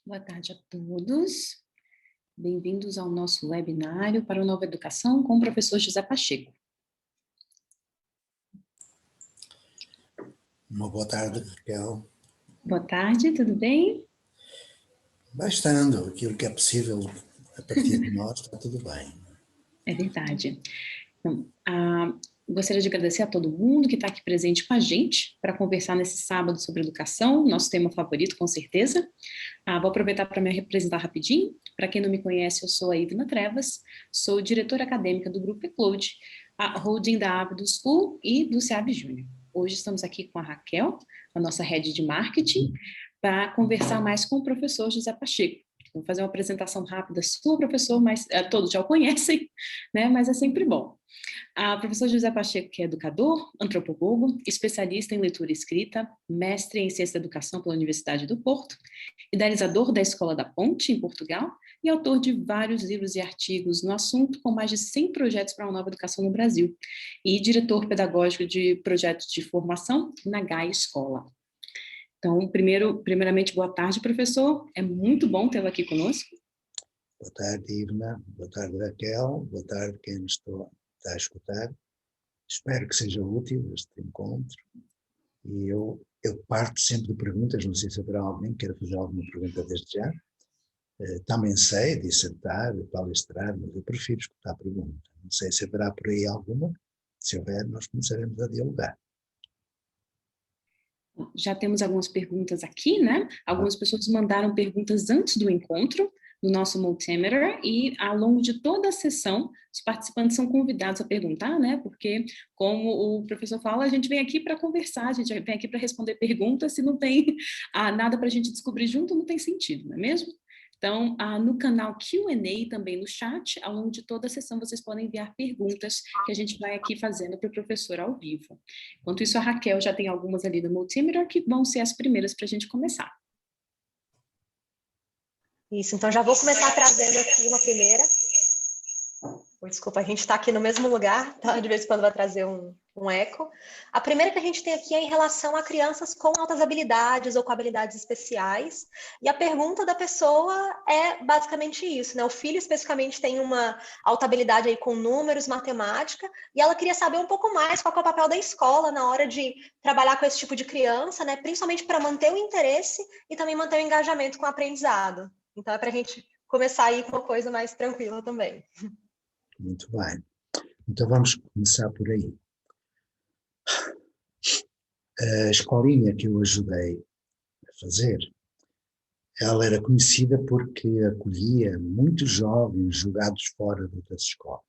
Boa tarde a todos. Bem-vindos ao nosso webinário para a Nova Educação com o professor José Pacheco. Uma boa tarde, Raquel. Boa tarde, tudo bem? Vai estando, aquilo que é possível a partir de nós, está tudo bem. É verdade. Então, gostaria de agradecer a todo mundo que está aqui presente com a gente para conversar nesse sábado sobre educação, nosso tema favorito, com certeza. Vou aproveitar para me apresentar rapidinho. Para quem não me conhece, eu sou a Ivna Trevas, sou diretora acadêmica do Grupo Ecloud, a holding da Ave School e do SEAB Júnior. Hoje estamos aqui com a Raquel, a nossa head de marketing, para conversar mais com o professor José Pacheco. Vou fazer uma apresentação rápida sua, professor, mas todos já o conhecem, né? Mas é sempre bom. O professor José Pacheco, que é educador, antropólogo, especialista em leitura e escrita, mestre em ciência da educação pela Universidade do Porto, idealizador da Escola da Ponte, em Portugal, e autor de vários livros e artigos no assunto, com mais de 100 projetos para uma nova educação no Brasil, e diretor pedagógico de projetos de formação na GAI Escola. Então, primeiramente, boa tarde, professor. É muito bom tê-lo aqui conosco. Boa tarde, Ivna. Boa tarde, Raquel. Boa tarde, quem nos está a escutar. Espero que seja útil este encontro. E eu parto sempre de perguntas, não sei se haverá alguém que queira fazer alguma pergunta desde já. Também sei dissertar, palestrar, mas eu prefiro escutar a pergunta. Não sei se haverá por aí alguma. Se houver, nós começaremos a dialogar. Já temos algumas perguntas aqui, né? Algumas pessoas mandaram perguntas antes do encontro, no nosso Multimeter, e ao longo de toda a sessão, os participantes são convidados a perguntar, né? Porque, como o professor fala, a gente vem aqui para conversar, a gente vem aqui para responder perguntas, se não tem nada para a gente descobrir junto, não tem sentido, não é mesmo? Então, no canal Q&A, também no chat, ao longo de toda a sessão, vocês podem enviar perguntas que a gente vai aqui fazendo para o professor ao vivo. Enquanto isso, a Raquel já tem algumas ali no Multimeter que vão ser as primeiras para a gente começar. Isso, então já vou começar trazendo aqui uma primeira. Desculpa, a gente está aqui no mesmo lugar, tá? De vez em quando vai trazer um eco. A primeira que a gente tem aqui é em relação a crianças com altas habilidades ou com habilidades especiais. E a pergunta da pessoa é basicamente isso, né? O filho especificamente tem uma alta habilidade aí com números, matemática, e ela queria saber um pouco mais qual é o papel da escola na hora de trabalhar com esse tipo de criança, né? Principalmente para manter o interesse e também manter o engajamento com o aprendizado. Então é para a gente começar aí com uma coisa mais tranquila também. Muito bem. Então vamos começar por aí. A escolinha que eu ajudei a fazer, ela era conhecida porque acolhia muitos jovens jogados fora de outras escolas.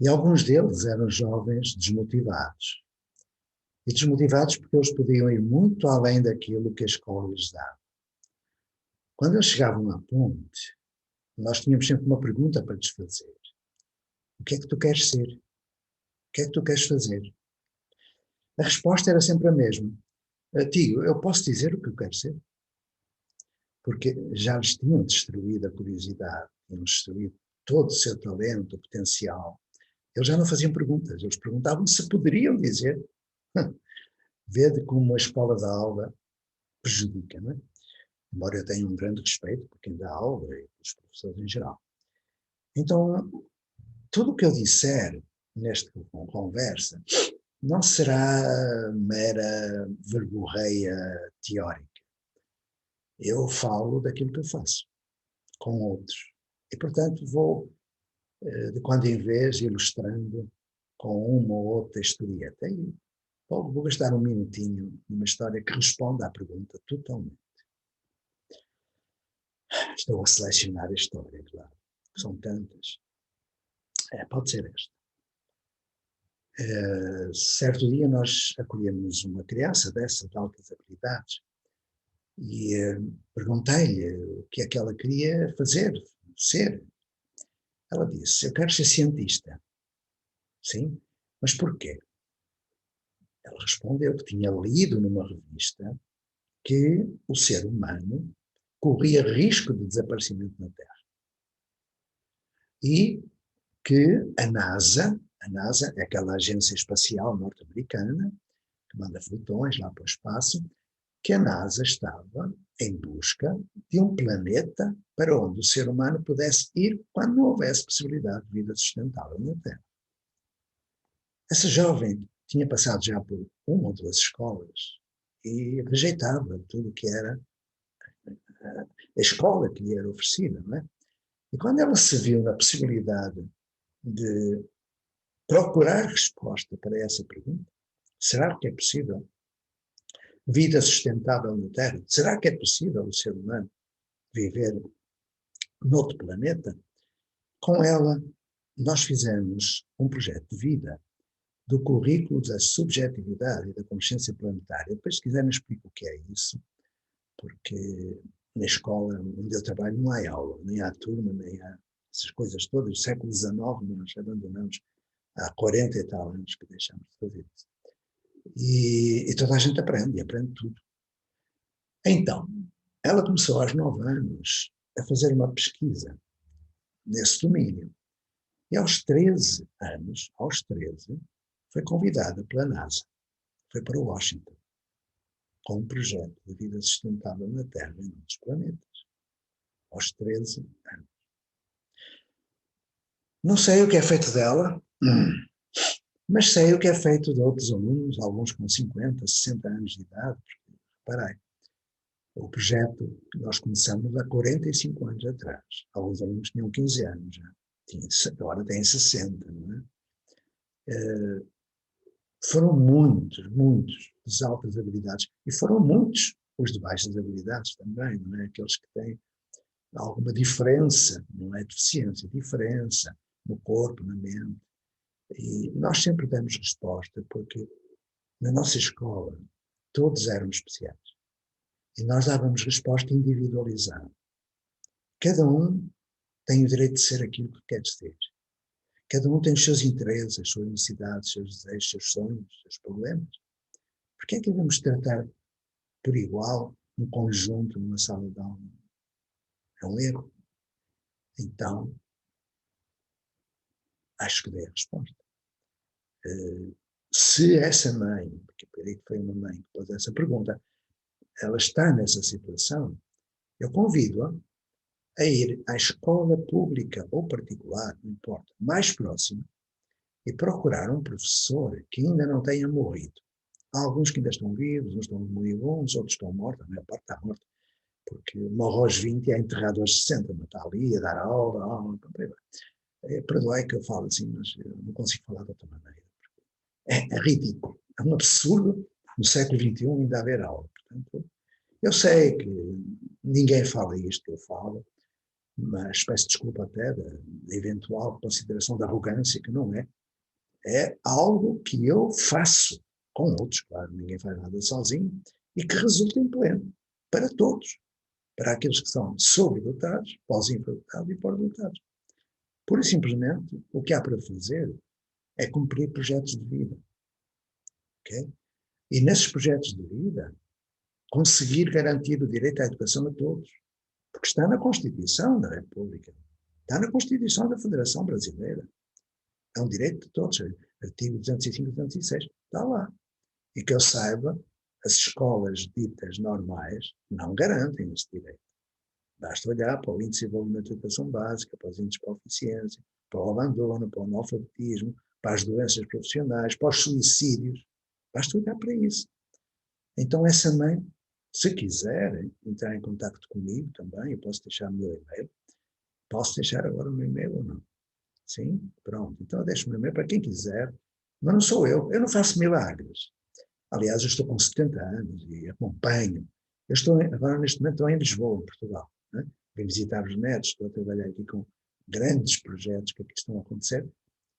E alguns deles eram jovens desmotivados. E desmotivados porque eles podiam ir muito além daquilo que a escola lhes dava. Quando eles chegavam à ponte, nós tínhamos sempre uma pergunta para lhes fazer. O que é que tu queres ser? O que é que tu queres fazer? A resposta era sempre a mesma. Tio, eu posso dizer o que eu quero ser? Porque já lhes tinham destruído a curiosidade, tinham destruído todo o seu talento, o potencial. Eles já não faziam perguntas, eles perguntavam se poderiam dizer. Vede como a escola da aula prejudica, não é? Embora eu tenha um grande respeito por quem dá aula e pelos professores em geral. Então, tudo o que eu disser nesta conversa não será mera verborreia teórica. Eu falo daquilo que eu faço, com outros. E, portanto, vou, de quando em vez, ilustrando com uma ou outra historieta. E vou gastar um minutinho numa história que responde à pergunta totalmente. Estou a selecionar a história, claro. São tantas. Pode ser esta. Certo dia nós acolhemos uma criança dessas de altas habilidades e perguntei-lhe o que é que ela queria fazer, ser. Ela disse, eu quero ser cientista. Sim, mas porquê? Ela respondeu que tinha lido numa revista que o ser humano corria risco de desaparecimento na Terra. E que a NASA é aquela agência espacial norte-americana, que manda fotões lá para o espaço, que a NASA estava em busca de um planeta para onde o ser humano pudesse ir quando não houvesse possibilidade de vida sustentável na Terra. Essa jovem tinha passado já por uma ou duas escolas e rejeitava tudo o que era a escola que lhe era oferecida, não é? E quando ela se viu na possibilidade de procurar resposta para essa pergunta, será que é possível vida sustentável na Terra? Será que é possível o ser humano viver noutro planeta? Com ela, nós fizemos um projeto de vida do currículo da subjetividade e da consciência planetária. Depois, se quiserem, explico o que é isso, porque na escola onde eu trabalho não há aula, nem há turma, nem há essas coisas todas. Do século XIX nós abandonamos há 40 e tal anos que deixamos de fazer isso. E toda a gente aprende, e aprende tudo. Então, ela começou aos 9 anos a fazer uma pesquisa nesse domínio. E aos 13 anos, foi convidada pela NASA, foi para Washington, com um projeto de vida sustentável na Terra e noutros planetas. Aos 13 anos. Não sei o que é feito dela, mas sei o que é feito de outros alunos, alguns com 50, 60 anos de idade, porque, reparei, o projeto que nós começamos há 45 anos atrás. Alguns alunos tinham 15 anos já, agora têm 60, não é? Foram muitos os altas habilidades, e foram muitos os de baixas habilidades também, não é? Aqueles que têm alguma diferença, não é deficiência, diferença no corpo, na mente. E nós sempre damos resposta, porque na nossa escola todos eram especiais. E nós dávamos resposta individualizada. Cada um tem o direito de ser aquilo que quer ser. Cada um tem os seus interesses, as suas necessidades, os seus desejos, os seus sonhos, os seus problemas. Por que é que devemos tratar por igual um conjunto numa sala de aula? É um erro. Então, acho que dei a resposta. Se essa mãe, porque eu creio que foi uma mãe que pôs essa pergunta, ela está nessa situação, eu convido-a a ir à escola pública ou particular, não importa, mais próxima, e procurar um professor que ainda não tenha morrido. Há alguns que ainda estão vivos, uns estão moribundos, outros estão mortos, a maior parte está morta, porque morre aos 20 e é enterrado aos 60, mas está ali a dar aula, perdoai que eu falo assim, mas eu não consigo falar de outra maneira. É ridículo, é um absurdo no século XXI ainda haver aula. Portanto, eu sei que ninguém fala isto que eu falo, mas peço desculpa até da eventual consideração de arrogância, que não é. É algo que eu faço com outros, claro, ninguém faz nada sozinho, e que resulta em pleno, para todos, para aqueles que são sobredotados, para os infradotados e para os dotados. Pura e simplesmente, o que há para fazer é cumprir projetos de vida. Okay? E nesses projetos de vida, conseguir garantir o direito à educação a todos. Porque está na Constituição da República, está na Constituição da Federação Brasileira. É um direito de todos, artigo 205 e 206, está lá. E que eu saiba, as escolas ditas normais não garantem esse direito. Basta olhar para o índice de desenvolvimento de educação básica, para os índices para a eficiência, para o abandono, para o analfabetismo, para as doenças profissionais, para os suicídios. Basta olhar para isso. Então essa mãe, se quiser entrar em contato comigo também, eu posso deixar o meu e-mail. Posso deixar agora o meu e-mail ou não? Sim? Pronto. Então eu deixo o meu e-mail para quem quiser. Mas não sou eu não faço milagres. Aliás, eu estou com 70 anos e acompanho. Eu estou agora, neste momento, estou em Lisboa, em Portugal. Né? Vim visitar os netos, estou a trabalhar aqui com grandes projetos que aqui estão a acontecer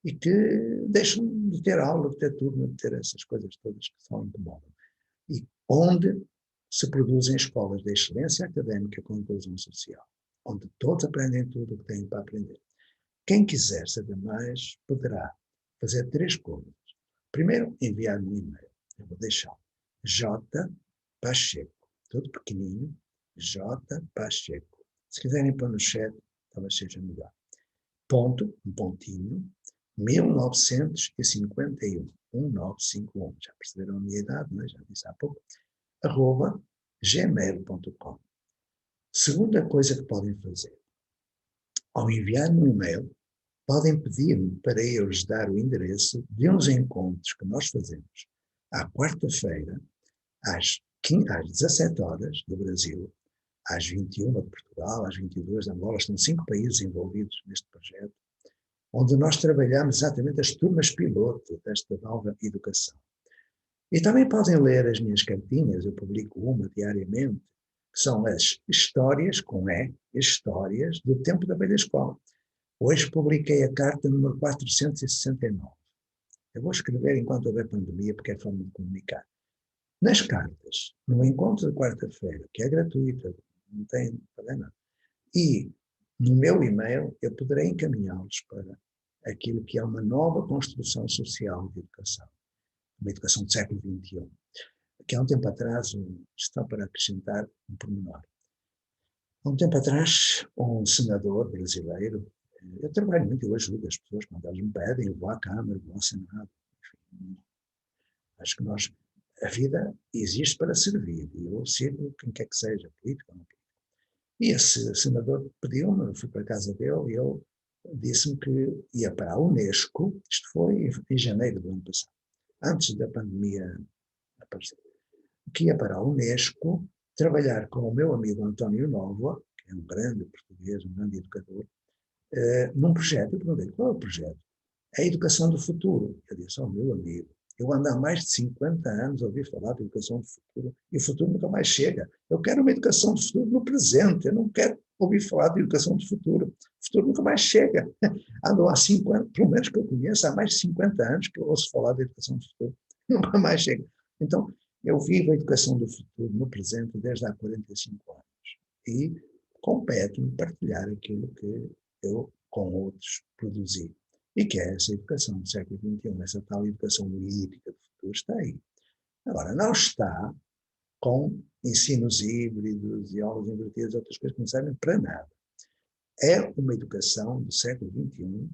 e que deixam-me de ter aula, de ter turma, de ter essas coisas todas que são incomodam. E onde se produzem escolas de excelência académica com inclusão social, onde todos aprendem tudo o que têm para aprender. Quem quiser saber mais poderá fazer 3 coisas. Primeiro, enviar-me um e-mail. Eu vou deixar J. Pacheco, tudo pequenininho, J. Pacheco. Se quiserem pôr no chat, talvez seja melhor. Ponto, um pontinho, 1951, 1951, já perceberam a minha idade, não é? Já disse há pouco, @ gmail.com. Segunda coisa que podem fazer, ao enviar-me um e-mail, podem pedir-me para eu lhes dar o endereço de uns encontros que nós fazemos à quarta-feira, às 17 horas do Brasil, às 21 de Portugal, às 22 de Angola, estão 5 países envolvidos neste projeto, onde nós trabalhamos exatamente as turmas piloto desta nova educação. E também podem ler as minhas cartinhas, eu publico uma diariamente, que são as histórias, com E, histórias do tempo da velha escola. Hoje publiquei a carta número 469. Eu vou escrever enquanto houver pandemia, porque é forma de comunicar. Nas cartas, no encontro de quarta-feira, que é gratuito, não tem nada, e no meu e-mail eu poderei encaminhá-los para aquilo que é uma nova construção social de educação, uma educação do século XXI. Que há um tempo atrás, está para acrescentar um pormenor. Há um tempo atrás, um senador brasileiro, eu trabalho muito, eu ajudo as pessoas, quando elas me pedem, eu vou à Câmara, vou ao Senado, enfim, acho que a vida existe para servir, e eu sirvo quem quer que seja, político ou não político. E esse senador pediu-me, eu fui para a casa dele, e ele disse-me que ia para a Unesco, isto foi em janeiro do ano passado, antes da pandemia aparecer, que ia para a Unesco trabalhar com o meu amigo António Novoa, que é um grande português, um grande educador, num projeto. Eu perguntei, qual é o projeto? É a educação do futuro. Eu disse, meu amigo, eu ando há mais de 50 anos a ouvir falar de educação do futuro, e o futuro nunca mais chega. Eu quero uma educação do futuro no presente, eu não quero ouvir falar de educação do futuro. O futuro nunca mais chega. Ando há 50, pelo menos que eu conheço, há mais de 50 anos que eu ouço falar de educação do futuro. Nunca mais chega. Então, eu vivo a educação do futuro no presente desde há 45 anos. E compete-me partilhar aquilo que eu, com outros, produzi. E que é essa educação do século XXI, essa tal educação lírica do futuro, está aí. Agora, não está com ensinos híbridos e aulas invertidas, outras coisas que não servem para nada. É uma educação do século XXI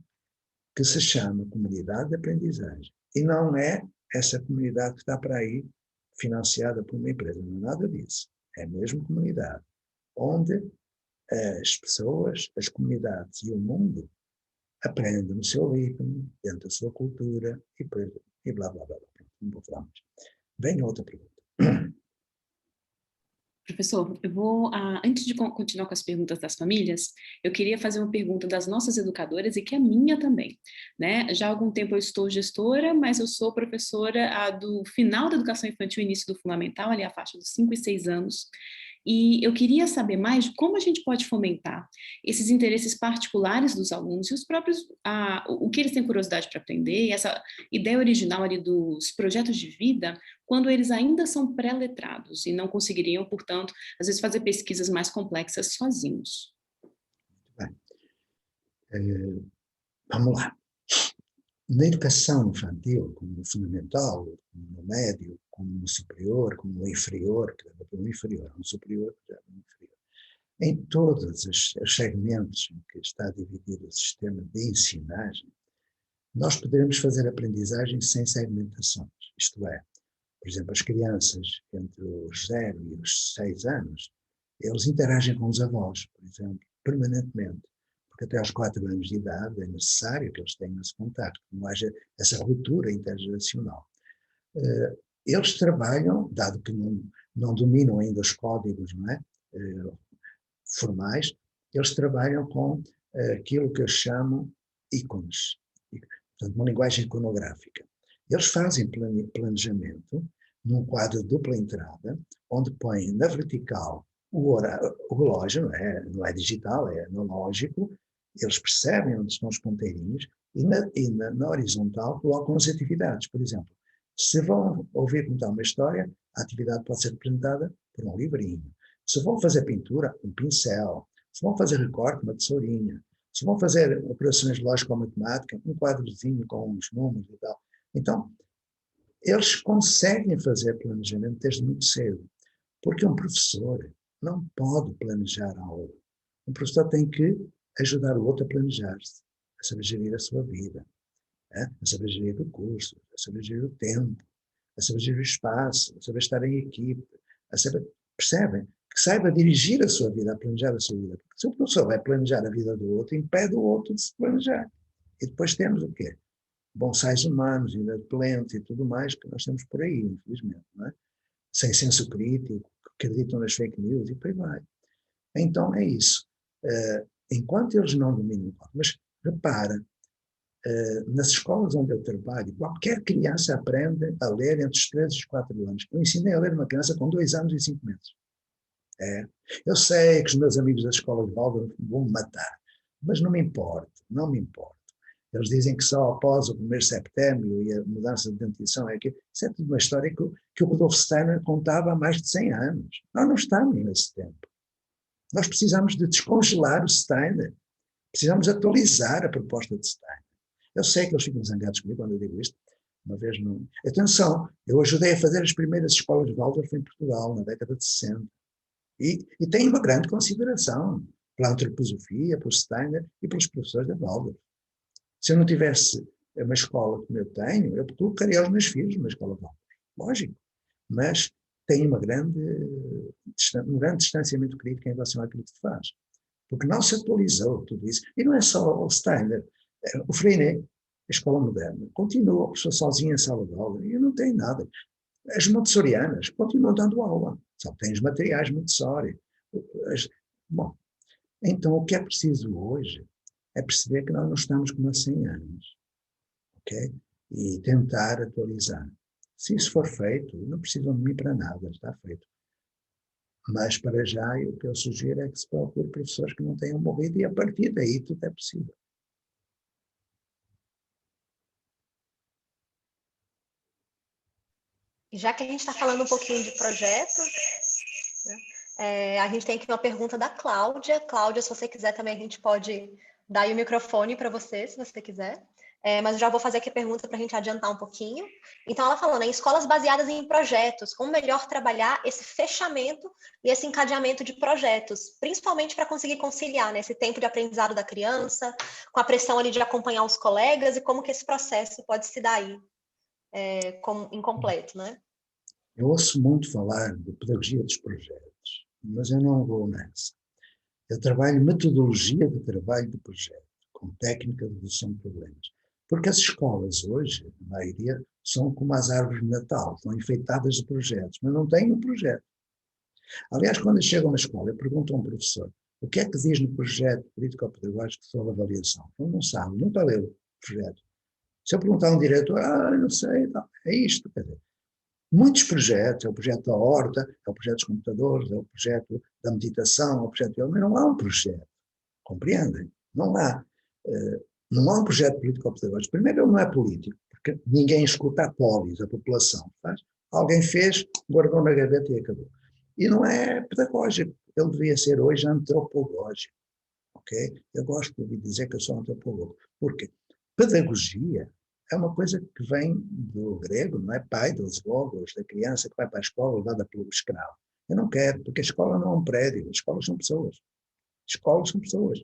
que se chama comunidade de aprendizagem. E não é essa comunidade que está para aí financiada por uma empresa, não é nada disso. É mesmo comunidade, onde as pessoas, as comunidades e o mundo aprendem no seu ritmo, dentro da sua cultura e blá, blá, blá. Não vou falar mais. Venha outra pergunta. Professor, eu vou, antes de continuar com as perguntas das famílias, eu queria fazer uma pergunta das nossas educadoras e que é minha também, né? Já há algum tempo eu estou gestora, mas eu sou professora do final da educação infantil e início do fundamental, ali a faixa dos 5 e 6 anos, e eu queria saber mais de como a gente pode fomentar esses interesses particulares dos alunos e os próprios, o que eles têm curiosidade para aprender, e essa ideia original ali dos projetos de vida, quando eles ainda são pré-letrados e não conseguiriam, portanto, às vezes fazer pesquisas mais complexas sozinhos. Bem, vamos lá. Na educação infantil, como no fundamental, como no médio, como no superior, como no inferior, que deve ter um inferior, um superior, que deve ter um inferior. Em todos os segmentos em que está dividido o sistema de ensinagem, nós poderemos fazer aprendizagem sem segmentações. Isto é, por exemplo, as crianças entre os 0 e os 6 anos, eles interagem com os avós, por exemplo, permanentemente. Porque até aos 4 anos de idade é necessário que eles tenham esse contacto, que não haja essa ruptura intergeracional. Eles trabalham, dado que não dominam ainda os códigos, não é? Formais, eles trabalham com aquilo que eu chamo ícones, portanto, uma linguagem iconográfica. Eles fazem planejamento num quadro de dupla entrada, onde põem na vertical o relógio, não é digital, é analógico, eles percebem onde estão os ponteirinhos e na horizontal colocam as atividades. Por exemplo, se vão ouvir contar uma história, a atividade pode ser representada por um livrinho. Se vão fazer pintura, um pincel. Se vão fazer recorte, uma tesourinha. Se vão fazer operações lógico-matemática, um quadrozinho com uns números e tal. Então, eles conseguem fazer planejamento desde muito cedo, porque um professor não pode planejar a aula. Um professor tem que ajudar o outro a planejar-se, a saber gerir a sua vida, a saber gerir o curso, a saber gerir o tempo, a saber gerir o espaço, a saber estar em equipe, a saber Percebem? Que saiba dirigir a sua vida, a planejar a sua vida. Porque se o professor vai planejar a vida do outro, impede o outro de se planejar. E depois temos o quê? Bonsais humanos, inadimplentes e tudo mais que nós temos por aí, infelizmente, não é? Sem senso crítico, que acreditam nas fake news e por aí vai. Então é isso. Enquanto eles não dominam, mas repara, nas escolas onde eu trabalho, qualquer criança aprende a ler entre os 3 e os 4 anos. Eu ensinei a ler uma criança com 2 anos e 5 meses. Eu sei que os meus amigos da escola de Waldorf vão me matar, mas não me importa, não me importa. Eles dizem que só após o 1º de setembro e a mudança de dentição é que isso é tudo uma história que o Rudolf Steiner contava há mais de 100 anos. Nós não estamos nesse tempo. Nós precisamos de descongelar o Steiner. Precisamos atualizar a proposta de Steiner. Eu sei que eles ficam zangados comigo quando eu digo isto. Uma vez não. Atenção, eu ajudei a fazer as primeiras escolas de Waldorf em Portugal, na década de 60. E tenho uma grande consideração pela antroposofia, pelo Steiner e pelos professores da Waldorf. Se eu não tivesse uma escola como eu tenho, eu colocaria os meus filhos numa escola de Waldorf. Lógico. Mas tenho um grande distanciamento crítico em relação àquilo que se faz. Porque não se atualizou tudo isso. E não é só o Steiner. O Freinet, a escola moderna, continua a pessoa sozinha em sala de aula e não tem nada. As montessorianas continuam dando aula, só têm os materiais Montessori. Bom, então o que é preciso hoje é perceber que nós não estamos como há 100 anos, ok? E tentar atualizar. Se isso for feito, não precisam de mim para nada, está feito. Mas para já, o que eu sugiro é que se procure professores que não tenham morrido e a partir daí tudo é possível. Já que a gente está falando um pouquinho de projeto, né, a gente tem aqui uma pergunta da Cláudia. Cláudia, se você quiser também, a gente pode dar aí o microfone para você, se você quiser. Mas eu já vou fazer aqui a pergunta para a gente adiantar um pouquinho. Então, ela falando, em escolas baseadas em projetos, como melhor trabalhar esse fechamento e esse encadeamento de projetos, principalmente para conseguir conciliar, né, esse tempo de aprendizado da criança, com a pressão ali de acompanhar os colegas, e como que esse processo pode se dar aí, incompleto, né? Eu ouço muito falar de pedagogia dos projetos, mas eu não vou nessa. Eu trabalho metodologia de trabalho de projeto, com técnica de resolução de problemas. Porque as escolas hoje, a maioria, são como as árvores de Natal, estão enfeitadas de projetos, mas não têm um projeto. Aliás, quando eu chego na escola, eu pergunto a um professor, o que é que diz no projeto político-pedagógico sobre avaliação? Ele não sabe, nunca leu o projeto. Se eu perguntar a um diretor, não sei, não, é isto, quer dizer. Muitos projetos, é o projeto da horta, é o projeto dos computadores, é o projeto da meditação, é o projeto... Mas não há um projeto, compreendem? Não há um projeto político-pedagógico. Primeiro, ele não é político, porque ninguém escuta a polis, a população. Faz? Alguém fez, guardou na gaveta e acabou. E não é pedagógico, ele deveria ser hoje antropológico. Okay? Eu gosto de ouvir dizer que eu sou antropólogo. Por quê? Pedagogia é uma coisa que vem do grego, não é? Paidos, logos, da criança que vai para a escola levada pelo escravo. Eu não quero, porque a escola não é um prédio, as escolas são pessoas. Escolas são pessoas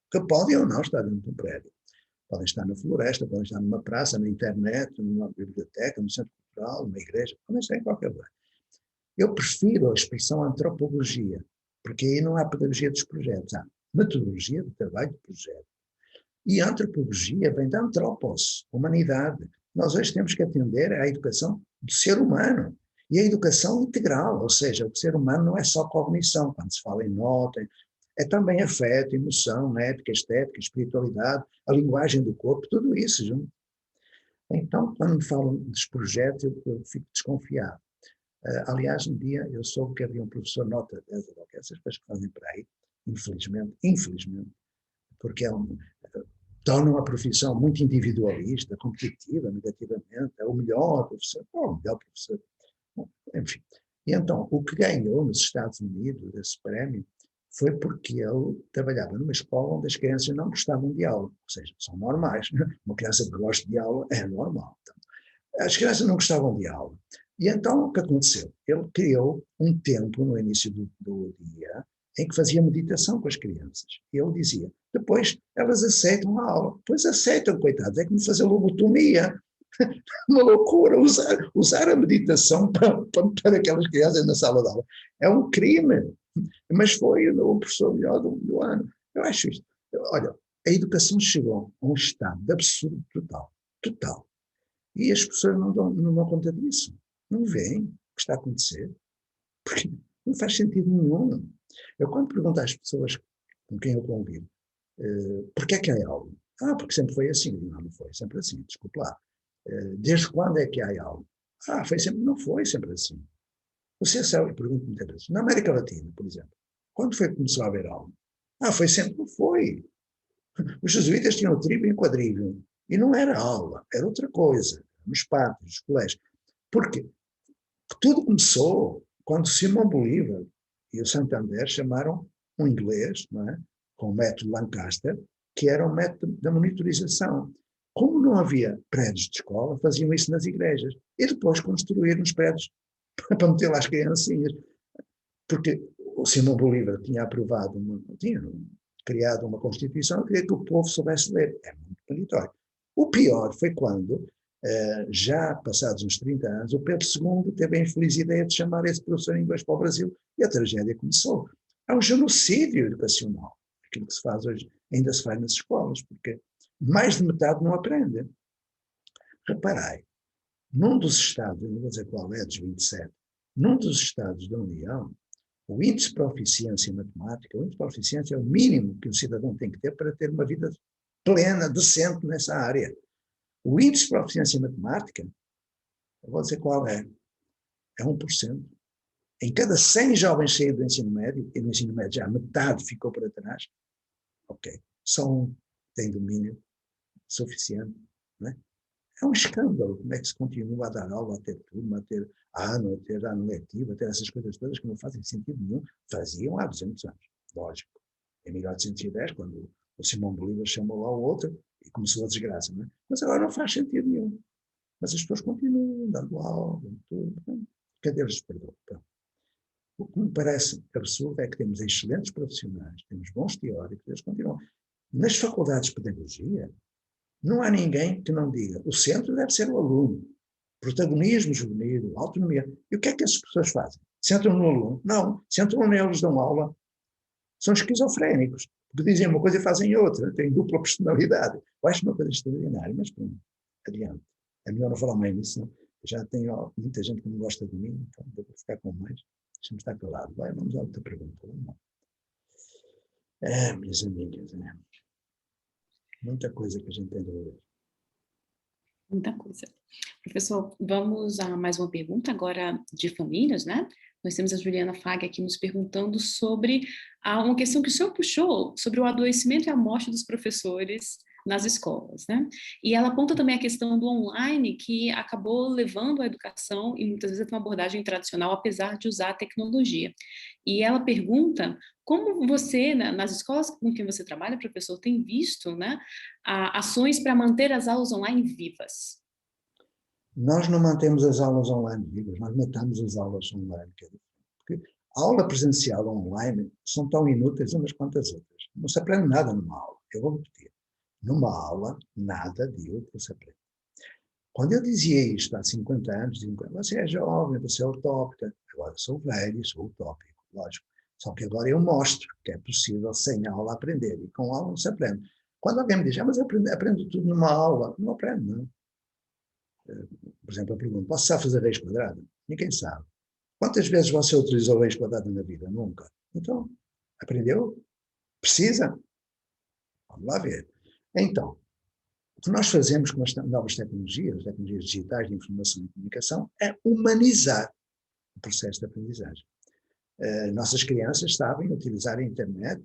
que podem ou não estar dentro de um prédio. Podem estar na floresta, podem estar numa praça, na internet, numa biblioteca, no centro cultural, numa igreja, podem estar em qualquer lugar. Eu prefiro a expressão antropologia, porque aí não há pedagogia dos projetos, há metodologia de trabalho de projeto. E a antropologia vem da antropos, humanidade. Nós hoje temos que atender à educação do ser humano. E a educação integral, ou seja, o ser humano não é só cognição, quando se fala em nota, é também afeto, emoção, ética, estética, espiritualidade, a linguagem do corpo, tudo isso junto. Então, quando me falam dos projetos, eu fico desconfiado. Aliás, um dia eu soube que havia um professor nota 10, essas coisas que fazem para aí, infelizmente, porque tornam a profissão muito individualista, competitiva, negativamente, é o melhor professor, o melhor professor, enfim. E então, o que ganhou nos Estados Unidos esse prémio foi porque ele trabalhava numa escola onde as crianças não gostavam de aula, ou seja, são normais, uma criança que gosta de aula é normal. Então, as crianças não gostavam de aula. E então, o que aconteceu? Ele criou um tempo no início do dia em que fazia meditação com as crianças. E ele dizia, depois elas aceitam a aula. Pois aceitam, coitados, é como fazer lobotomia. Uma loucura usar a meditação para aquelas crianças na sala de aula. É um crime. Mas foi o professor melhor do ano. Eu acho isto. Olha, a educação chegou a um estado de absurdo total. Total. E as pessoas não dão conta disso. Não veem o que está a acontecer. Porque não faz sentido nenhum. Eu, quando pergunto às pessoas com quem eu convivo, porquê é que há aula? Porque sempre foi assim. Não foi sempre assim, desculpe lá. Desde quando é que há aula? Foi sempre, não foi sempre assim. Você sabe, eu pergunto muitas vezes, na América Latina, por exemplo, quando foi que começou a haver aula? Foi sempre, não foi. Os jesuítas tinham tribo e quadrívio, e não era aula, era outra coisa, nos pátios, nos colégios. Porque tudo começou quando Simão Bolívar e o Santander chamaram um inglês, não é? Com o método Lancaster, que era o método da monitorização. Como não havia prédios de escola, faziam isso nas igrejas. E depois construíram os prédios para meter lá as criancinhas. Porque o Simão Bolívar tinha aprovado, tinha criado uma Constituição, queria que o povo soubesse ler. É muito meritório. O pior foi quando, já passados uns 30 anos, o Pedro II teve a infeliz ideia de chamar esse professor em inglês para o Brasil e a tragédia começou. É um genocídio educacional. Aquilo que se faz hoje ainda se faz nas escolas, porque mais de metade não aprende. Reparai, num dos estados, não vou dizer qual é, dos 27, num dos estados da União, o índice de proficiência em matemática, o índice de proficiência é o mínimo que o cidadão tem que ter para ter uma vida plena, decente nessa área. O índice de proficiência em matemática, eu vou dizer qual é 1%. Em cada 100 jovens saídos do ensino médio, e no ensino médio já metade ficou para trás, só um tem domínio suficiente, não é? É um escândalo como é que se continua a dar aula, a ter turma, a ter ano letivo, a ter essas coisas todas que não fazem sentido nenhum. Faziam há 200 anos, lógico. Em 1810, quando o Simão Bolívar chamou lá o outro e começou a desgraça, não é? Mas agora não faz sentido nenhum. Mas as pessoas continuam dando aula, tudo. Cadê os perdão? O que me parece absurdo é que temos excelentes profissionais, temos bons teóricos, eles continuam. Nas faculdades de pedagogia, não há ninguém que não diga o centro deve ser o aluno, protagonismo juvenil, autonomia. E o que é que essas pessoas fazem? Centram no aluno? Não, centram neles, dão aula. São esquizofrénicos, porque dizem uma coisa e fazem outra, têm dupla personalidade. Eu acho uma coisa extraordinária, mas pronto, adiante. É melhor não falar mais nisso, não? Já tenho muita gente que não gosta de mim, então vou ficar com mais. Deixa-me estar calado. Vamos a outra pergunta. Vamos lá. Minhas amigas, muita coisa que a gente tem de ver. Muita coisa. Professor, vamos a mais uma pergunta agora de famílias, né? Nós temos a Juliana Fag aqui nos perguntando sobre uma questão que o senhor puxou, sobre o adoecimento e a morte dos professores nas escolas, né? E ela aponta também a questão do online, que acabou levando a educação, e muitas vezes é uma abordagem tradicional, apesar de usar a tecnologia. E ela pergunta como você, nas escolas com quem você trabalha, professor, tem visto, né, ações para manter as aulas online vivas? Nós não mantemos as aulas online vivas, nós matamos as aulas online. Porque a aula presencial online são tão inúteis umas quantas outras. Não se aprende nada numa aula. Eu vou repetir. Numa aula, nada de útil se aprende. Quando eu dizia isto há 50 anos, você é jovem, você é utópica. Agora sou velho, sou utópico, lógico. Só que agora eu mostro que é possível sem aula aprender. E com aula não se aprende. Quando alguém me diz, mas eu aprendo tudo numa aula, não aprendo, não. Por exemplo, eu pergunto, você sabe fazer raiz quadrada? Ninguém sabe. Quantas vezes você utilizou raiz quadrada na vida? Nunca. Então, aprendeu? Precisa? Vamos lá ver. Então, o que nós fazemos com as novas tecnologias, as tecnologias digitais de informação e comunicação, é humanizar o processo de aprendizagem. Nossas crianças sabem utilizar a internet,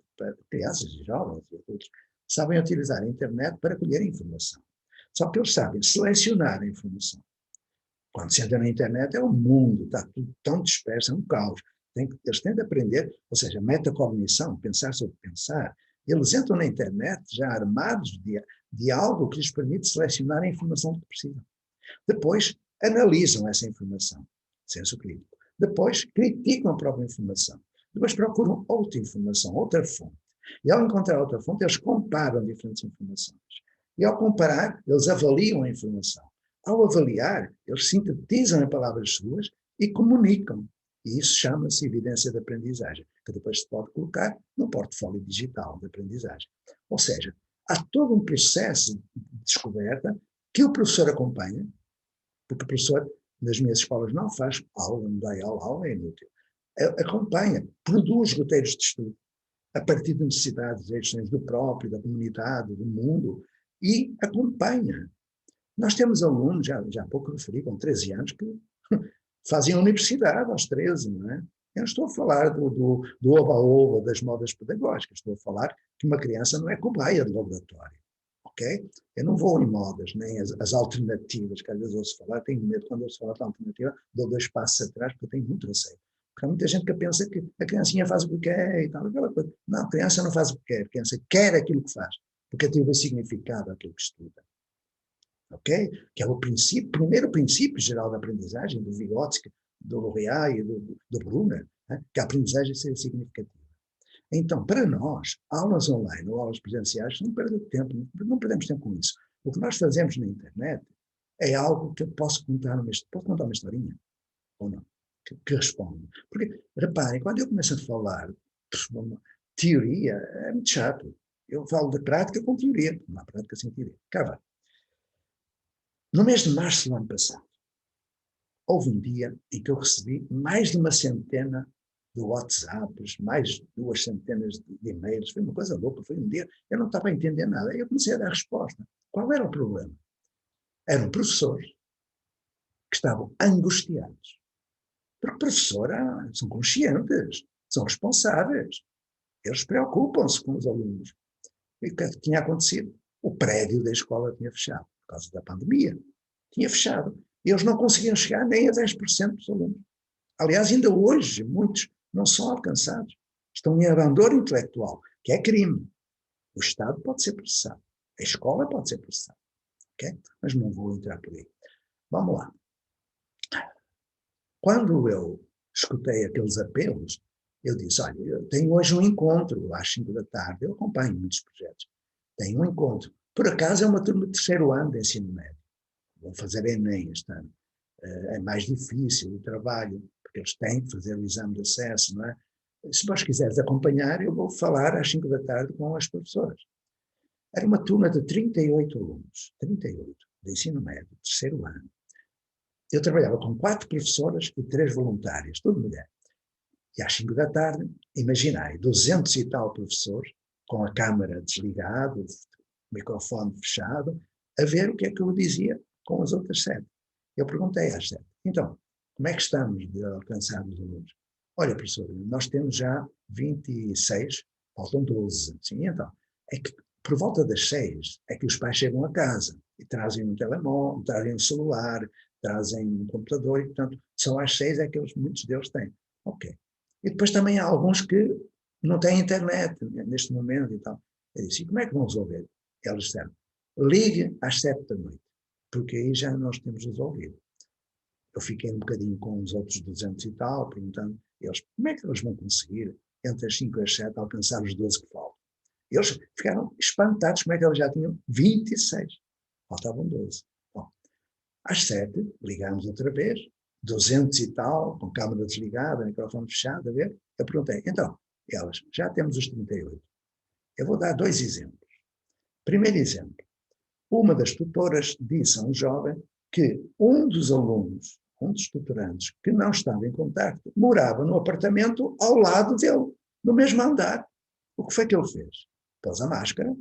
crianças e jovens e adultos, sabem utilizar a internet para colher informação. Só que eles sabem selecionar a informação. Quando se entra na internet é um mundo, está tudo tão disperso, é um caos. Eles têm de aprender, ou seja, metacognição, pensar sobre pensar. Eles entram na internet já armados de algo que lhes permite selecionar a informação que precisam. Depois, analisam essa informação, senso crítico. Depois, criticam a própria informação. Depois, procuram outra informação, outra fonte. E ao encontrar outra fonte, eles comparam diferentes informações. E ao comparar, eles avaliam a informação. ao avaliar, eles sintetizam em palavras suas e comunicam. E isso chama-se evidência de aprendizagem, que depois se pode colocar no portfólio digital de aprendizagem. Ou seja, há todo um processo de descoberta que o professor acompanha, porque o professor nas minhas escolas não faz aula, não dá aula é inútil. Acompanha, produz roteiros de estudo, a partir de necessidades e questões do próprio, da comunidade, do mundo, e acompanha. Nós temos alunos, já há pouco referi, com 13 anos, que fazem a universidade aos 13, não é? Eu não estou a falar do oba-oba das modas pedagógicas, estou a falar que uma criança não é cobaia de laboratório, ok? Eu não vou em modas, nem as alternativas, que às vezes ouço falar, tenho medo quando ouço falar de alternativa, dou 2 passos atrás, porque eu tenho muito receio. Porque há muita gente que pensa que a criancinha faz o que quer e tal, aquela coisa. Não, a criança não faz o que quer, a criança quer aquilo que faz, porque atribui significado àquilo que estuda. Ok? Que é o primeiro princípio geral da aprendizagem, do Vygotsky, do Luria e do Brunner, né? Que a aprendizagem seja significativa. Então, para nós, aulas online ou aulas presenciais não perdem tempo, não perdemos tempo com isso. O que nós fazemos na internet é algo que eu posso contar uma historinha, ou não, que responde. Porque, reparem, quando eu começo a falar de uma teoria, é muito chato. Eu falo de prática com teoria, não há prática sem teoria. Cá vai. No mês de março do ano passado, houve um dia em que eu recebi mais de uma centena de WhatsApps, mais de 2 centenas de e-mails, foi uma coisa louca, foi um dia, eu não estava a entender nada, aí eu comecei a dar resposta. Qual era o problema? Eram professores que estavam angustiados. Porque professores são conscientes, são responsáveis, eles preocupam-se com os alunos. E o que tinha acontecido? O prédio da escola tinha fechado, por causa da pandemia. Tinha fechado. Eles não conseguiam chegar nem a 10% dos alunos. Aliás, ainda hoje, muitos não são alcançados. Estão em abandono intelectual, que é crime. O Estado pode ser processado. A escola pode ser processada. Okay? Mas não vou entrar por aí. Vamos lá. Quando eu escutei aqueles apelos, eu disse, olha, eu tenho hoje um encontro às 5 da tarde, eu acompanho muitos projetos. Tenho um encontro. Por acaso é uma turma de 3º ano de ensino médio. Vão fazer Enem este ano. É mais difícil o trabalho, porque eles têm que fazer o exame de acesso, não é? Se vós quiseres acompanhar, eu vou falar às 5 da tarde com as professoras. Era uma turma de 38 alunos, 38, de ensino médio, 3º ano. Eu trabalhava com 4 professoras e 3 voluntárias, tudo mulher. E às 5 da tarde, imaginai, 200 e tal professores, com a câmara desligada, o microfone fechado, a ver o que é que eu dizia com as outras 7. Eu perguntei às 7, então, como é que estamos de alcançar os alunos? Olha, professor, nós temos já 26, faltam 12. Sim, então, é que por volta das 6 é que os pais chegam a casa e trazem um telemóvel, trazem um celular, trazem um computador e, portanto, só às 6 é que muitos deles têm. Ok. E depois também há alguns que não têm internet neste momento e tal. Eu disse, e como é que vão resolver? Eles disseram, ligue às 7 da noite, porque aí já nós temos resolvido. Eu fiquei um bocadinho com os outros 200 e tal, perguntando eles, como é que eles vão conseguir, entre as 5 e as 7, alcançar os 12 que faltam? Eles ficaram espantados como é que eles já tinham 26. Faltavam 12. Bom, às 7, ligámos outra vez, 200 e tal, com câmara desligada, microfone fechado, a ver. Eu perguntei, então, elas, já temos os 38. Eu vou dar 2 exemplos. Primeiro exemplo, uma das tutoras disse a um jovem que um dos alunos, um dos tutorantes, que não estava em contacto, morava no apartamento ao lado dele, no mesmo andar. O que foi que ele fez? Pôs a máscara,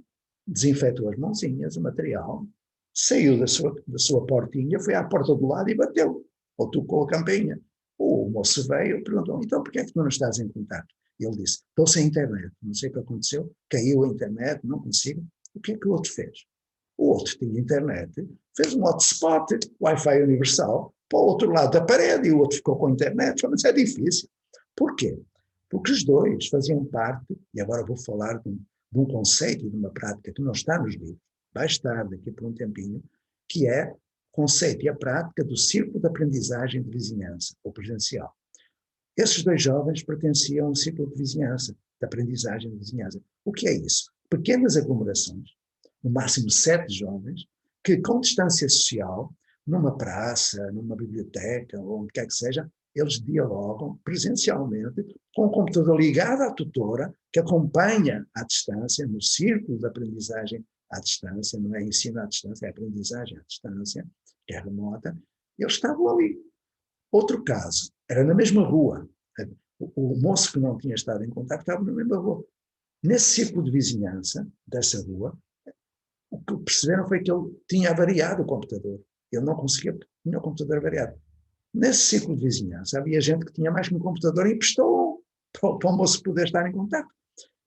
desinfetou as mãozinhas, o material, saiu da sua portinha, foi à porta do lado e bateu, ou tocou a campainha. O moço veio e perguntou, então porquê é que tu não estás em contato? E ele disse, estou sem internet, não sei o que aconteceu, caiu a internet, não consigo. O que é que o outro fez? O outro tinha internet, fez um hotspot, Wi-Fi universal, para o outro lado da parede, e o outro ficou com a internet, mas é difícil. Porquê? Porque os dois faziam parte, e agora vou falar de um conceito, de uma prática que não está nos livros, vai estar daqui por um tempinho, que é o conceito e a prática do círculo de aprendizagem de vizinhança, ou presencial. Esses 2 jovens pertenciam a um círculo de vizinhança, de aprendizagem de vizinhança. O que é isso? Pequenas aglomerações, no máximo 7 jovens, que com distância social numa praça, numa biblioteca, ou onde quer que seja, eles dialogam presencialmente com o computador ligado à tutora, que acompanha à distância, no círculo de aprendizagem à distância, não é ensino à distância, é aprendizagem à distância, que é remota, eles estavam ali. Outro caso, era na mesma rua. O moço que não tinha estado em contato estava na mesma rua. Nesse círculo de vizinhança dessa rua, o que perceberam foi que ele tinha avariado o computador. Ele não conseguia, porque tinha o computador avariado. Nesse círculo de vizinhança, havia gente que tinha mais que um computador e emprestou para o moço poder estar em contato.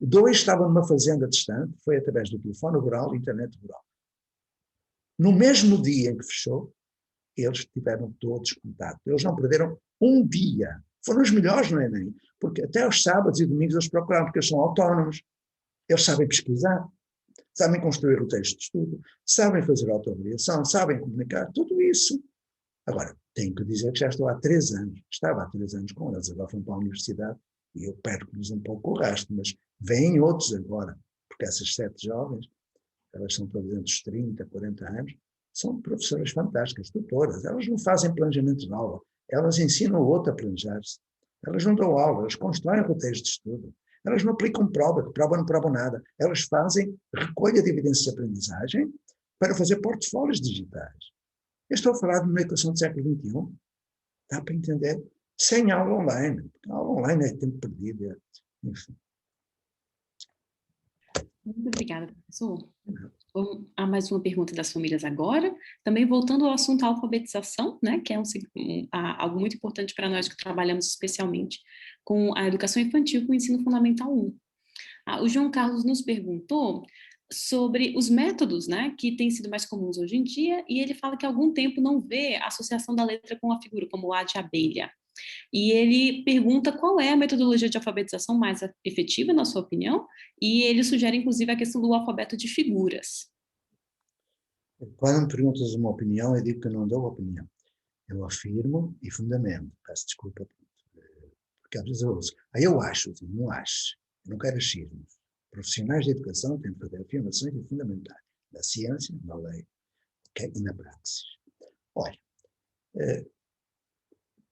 2 estavam numa fazenda distante, foi através do telefone rural, internet rural. No mesmo dia em que fechou, eles tiveram todos contato. Eles não perderam um dia. Foram os melhores no Enem, porque até os sábados e domingos eles procuraram, porque eles são autónomos. Eles sabem pesquisar, sabem construir o texto de estudo, sabem fazer autoavaliação, sabem comunicar, tudo isso. Agora, tenho que dizer que já estou há 3 anos, estava há 3 anos com eles, agora foram para a universidade e eu perco-lhes um pouco o rastro, mas vêm outros agora, porque essas 7 jovens, elas são todas entre os 30, 40 anos, são professoras fantásticas, tutoras, elas não fazem planejamento de aula, elas ensinam o outro a planejar-se, elas não dão aula, elas constroem roteiros de estudo, elas não aplicam prova, que prova não provam nada, elas fazem recolha de evidências de aprendizagem para fazer portfólios digitais. Eu estou a falar de uma educação do século XXI, dá para entender, sem aula online, porque a aula online é tempo perdido, enfim. Muito obrigada, professor. Há mais uma pergunta das famílias agora, também voltando ao assunto alfabetização, né, que é algo muito importante para nós que trabalhamos especialmente com a educação infantil, com o ensino fundamental 1. O João Carlos nos perguntou sobre os métodos, né, que têm sido mais comuns hoje em dia, e ele fala que há algum tempo não vê a associação da letra com a figura, como o A de abelha. E ele pergunta qual é a metodologia de alfabetização mais efetiva, na sua opinião, e ele sugere, inclusive, a questão do alfabeto de figuras. Quando me perguntas uma opinião, eu digo que não dou opinião. Eu afirmo e fundamento. Peço desculpa, porque às vezes eu ouço. Eu acho, não acho. Eu não quero achismos. Profissionais de educação têm que fazer afirmações e fundamentais. Na ciência, na lei, okay? E na praxis. Olha,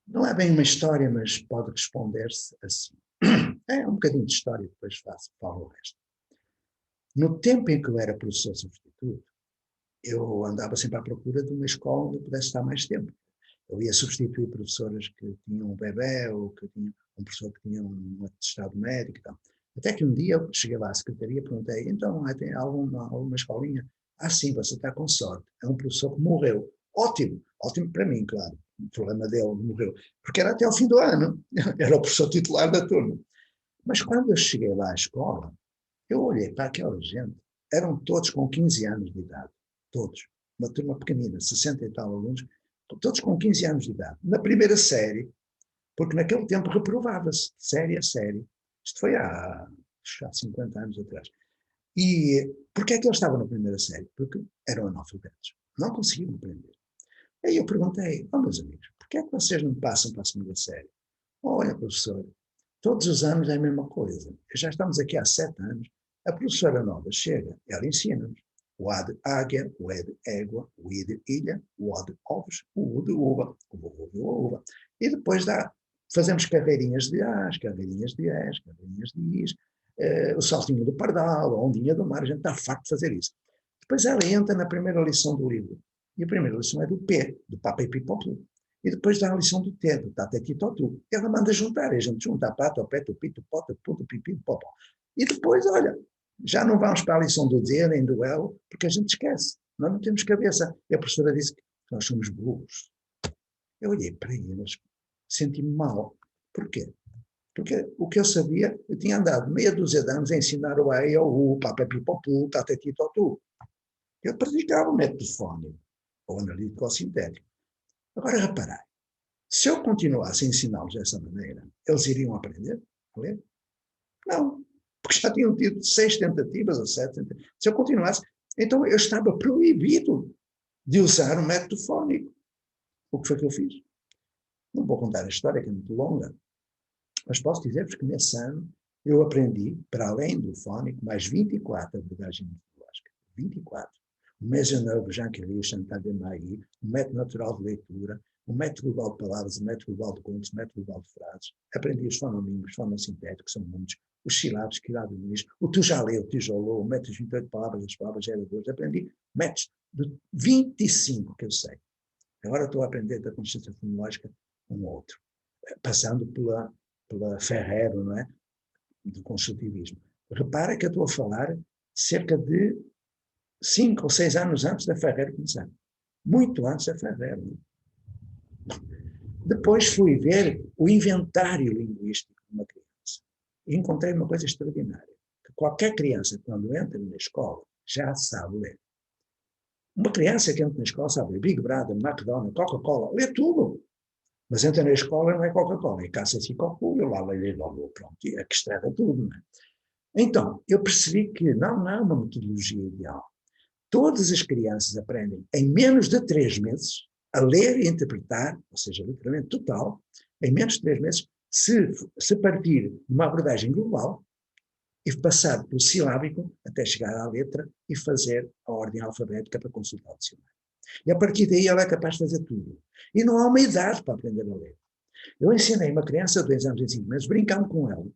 não é bem uma história, mas pode responder-se assim. É um bocadinho de história, depois falo o resto. No tempo em que eu era professor substituto, eu andava sempre à procura de uma escola onde eu pudesse estar mais tempo. Eu ia substituir professoras que tinham um bebê ou que tinham um professor que tinha um atestado médico e tal. Até que um dia eu cheguei lá à secretaria e perguntei, então, tem alguma escolinha? Ah, sim, você está com sorte. É um professor que morreu. Ótimo, ótimo para mim, claro. O problema dele morreu. Porque era até ao fim do ano. Era o professor titular da turma. Mas quando eu cheguei lá à escola, eu olhei para aquela gente, eram todos com 15 anos de idade. Todos. Uma turma pequenina, 60 e tal alunos, todos com 15 anos de idade. Na primeira série, porque naquele tempo reprovava-se, série a série. Isto foi há 50 anos atrás. E porquê é que eles estavam na primeira série? Porque eram analfabetos. Não conseguiam aprender. Aí eu perguntei, meus amigos, porquê é que vocês não passam para a segunda série? Olha, professor, todos os anos é a mesma coisa. Já estamos aqui há 7 anos. A professora nova chega, ela ensina-nos. O A de águia, o E de égua, o I de ilha, o O de ovos, o U de uva, o uva. E depois fazemos carreirinhas de As, carreirinhas de Es, carreirinhas de Is, o saltinho do pardal, a ondinha do mar, a gente está farto de fazer isso. Depois ela entra na primeira lição do livro. E a primeira lição é do P, do Papa e Pipopu. E depois dá a lição do T, do Tata Titotu. Ela manda juntar, e a gente junta a pata, o pé, o pito, o pote, o puto, o pipi, o popó. E depois, olha, já não vamos para a lição do D, nem do L, porque a gente esquece. Nós não temos cabeça. E a professora disse que nós somos burros. Eu olhei para eles, senti-me mal. Porquê? Porque o que eu sabia, eu tinha andado meia dúzia de anos a ensinar o A e o U, o Papa, Pipopu, o Tata Titotu. Eu praticava o método fónico, ou analítico ou sintético. Agora, reparai, se eu continuasse a ensiná-los dessa maneira, eles iriam aprender a ler? Não, porque já tinham tido 6 tentativas ou 7 tentativas. Se eu continuasse, então eu estava proibido de usar o método fónico. O que foi que eu fiz? Não vou contar a história, que é muito longa, mas posso dizer-vos que nesse ano eu aprendi, para além do fónico, mais 24 abordagens metodológicas. 24. o Maisonneuve, Jean Kelly, Chantal Desmailly, o método natural de leitura, o método global de palavras, o método global de contos, o método global de frases. Aprendi os fononímicos, fonossintéticos, são muitos, os sílabos, quilabinis, o tu já leu, o tijolou, o método de 28 palavras, as palavras geradores. Aprendi métodos de 25 que eu sei. Agora estou a aprender da consciência fonológica um outro, passando pela Ferrero, não é? Do construtivismo. Repara que eu estou a falar cerca de 5 ou 6 anos antes da Ferrero começar. Muito antes da Ferrero. Depois fui ver o inventário linguístico de uma criança. E encontrei uma coisa extraordinária. Que qualquer criança, quando entra na escola, já sabe ler. Uma criança que entra na escola sabe ler Big Brother, McDonald's, Coca-Cola, lê tudo. Mas entra na escola não é Coca-Cola, é caça-se Coca-Cola, eu lá leio logo, pronto, é que estraga tudo, não é? Então, eu percebi que não há uma metodologia ideal. Todas as crianças aprendem em menos de 3 meses a ler e interpretar, ou seja, literalmente total, em menos de 3 meses, se partir de uma abordagem global e passar pelo silábico até chegar à letra e fazer a ordem alfabética para consultar o dicionário. E a partir daí ela é capaz de fazer tudo. E não há uma idade para aprender a ler. Eu ensinei uma criança de 2 anos e 5 meses, brincando com ela,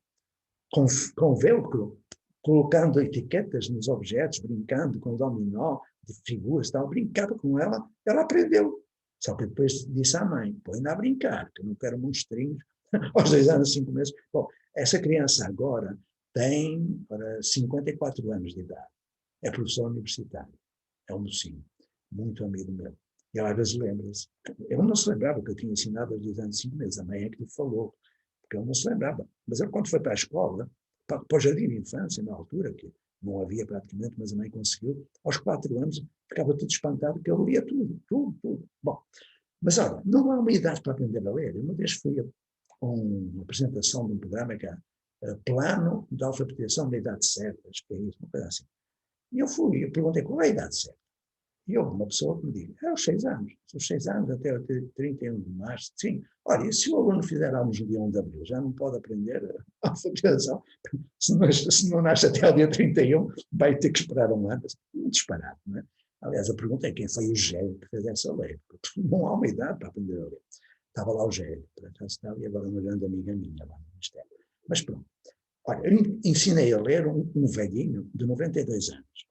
com velcro, colocando etiquetas nos objetos, brincando com dominó, de figuras, tal, brincava com ela, ela aprendeu. Só que depois disse à mãe, põe-na a brincar, que eu não quero monstrinhos aos 2 anos e 5 meses. Bom, essa criança agora tem 54 anos de idade, é professor universitário, é um mocinho, muito amigo meu. E ela às vezes lembra-se. Eu não se lembrava que eu tinha ensinado aos 2 anos e 5 meses, a mãe é que lhe falou, porque eu não se lembrava. Mas ele, quando foi para a escola, para o jardim de infância, na altura, que não havia praticamente, mas a mãe conseguiu, aos 4 anos ficava tudo espantado que eu lia tudo. Bom, mas olha, não há uma idade para aprender a ler. Uma vez fui a uma apresentação de um programa que é Plano de Alfabetização da Idade Certa, acho que é isso, uma coisa assim. E eu perguntei qual é a idade certa. E houve uma pessoa que me disse, aos 6 anos, aos 6 anos até 31 de março, sim. Olha, e se o aluno fizer aulas no dia 1 de abril, já não pode aprender a alfabetização? Se não nasce até o dia 31, vai ter que esperar um ano. Muito disparado, não é? Aliás, a pergunta é quem foi o Gélio que fez essa lei, porque não há uma idade para aprender a ler. Estava lá o Gélio, por acaso estava, e agora uma grande amiga minha lá no Ministério. Mas pronto. Olha, eu ensinei a ler um velhinho de 92 anos.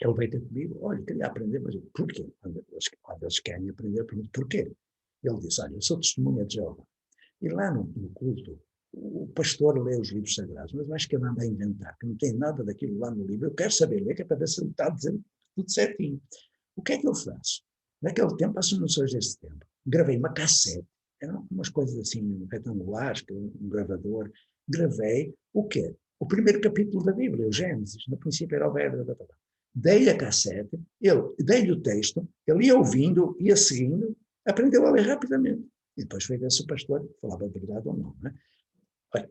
Ele veio ter comigo, olha, queria aprender, mas porquê? Quando eles querem aprender, pergunto porquê? Ele disse, olha, eu sou testemunha de Jeová. E lá no culto, o pastor lê os livros sagrados, mas eu acho que ele anda a inventar, que não tem nada daquilo lá no livro. Eu quero saber ler, que é para ver se ele está a dizer tudo certinho. O que é que eu faço? Naquele tempo, as noções desse tempo, gravei uma cassete, eram umas coisas assim retangulares, um gravador, gravei o quê? O primeiro capítulo da Bíblia, o Gênesis, no princípio era o verbo da palavra. Dei-lhe a cassete, dei-lhe o texto, ele ia ouvindo, ia seguindo, aprendeu a ler rapidamente. E depois foi ver se o pastor falava a verdade ou não, né?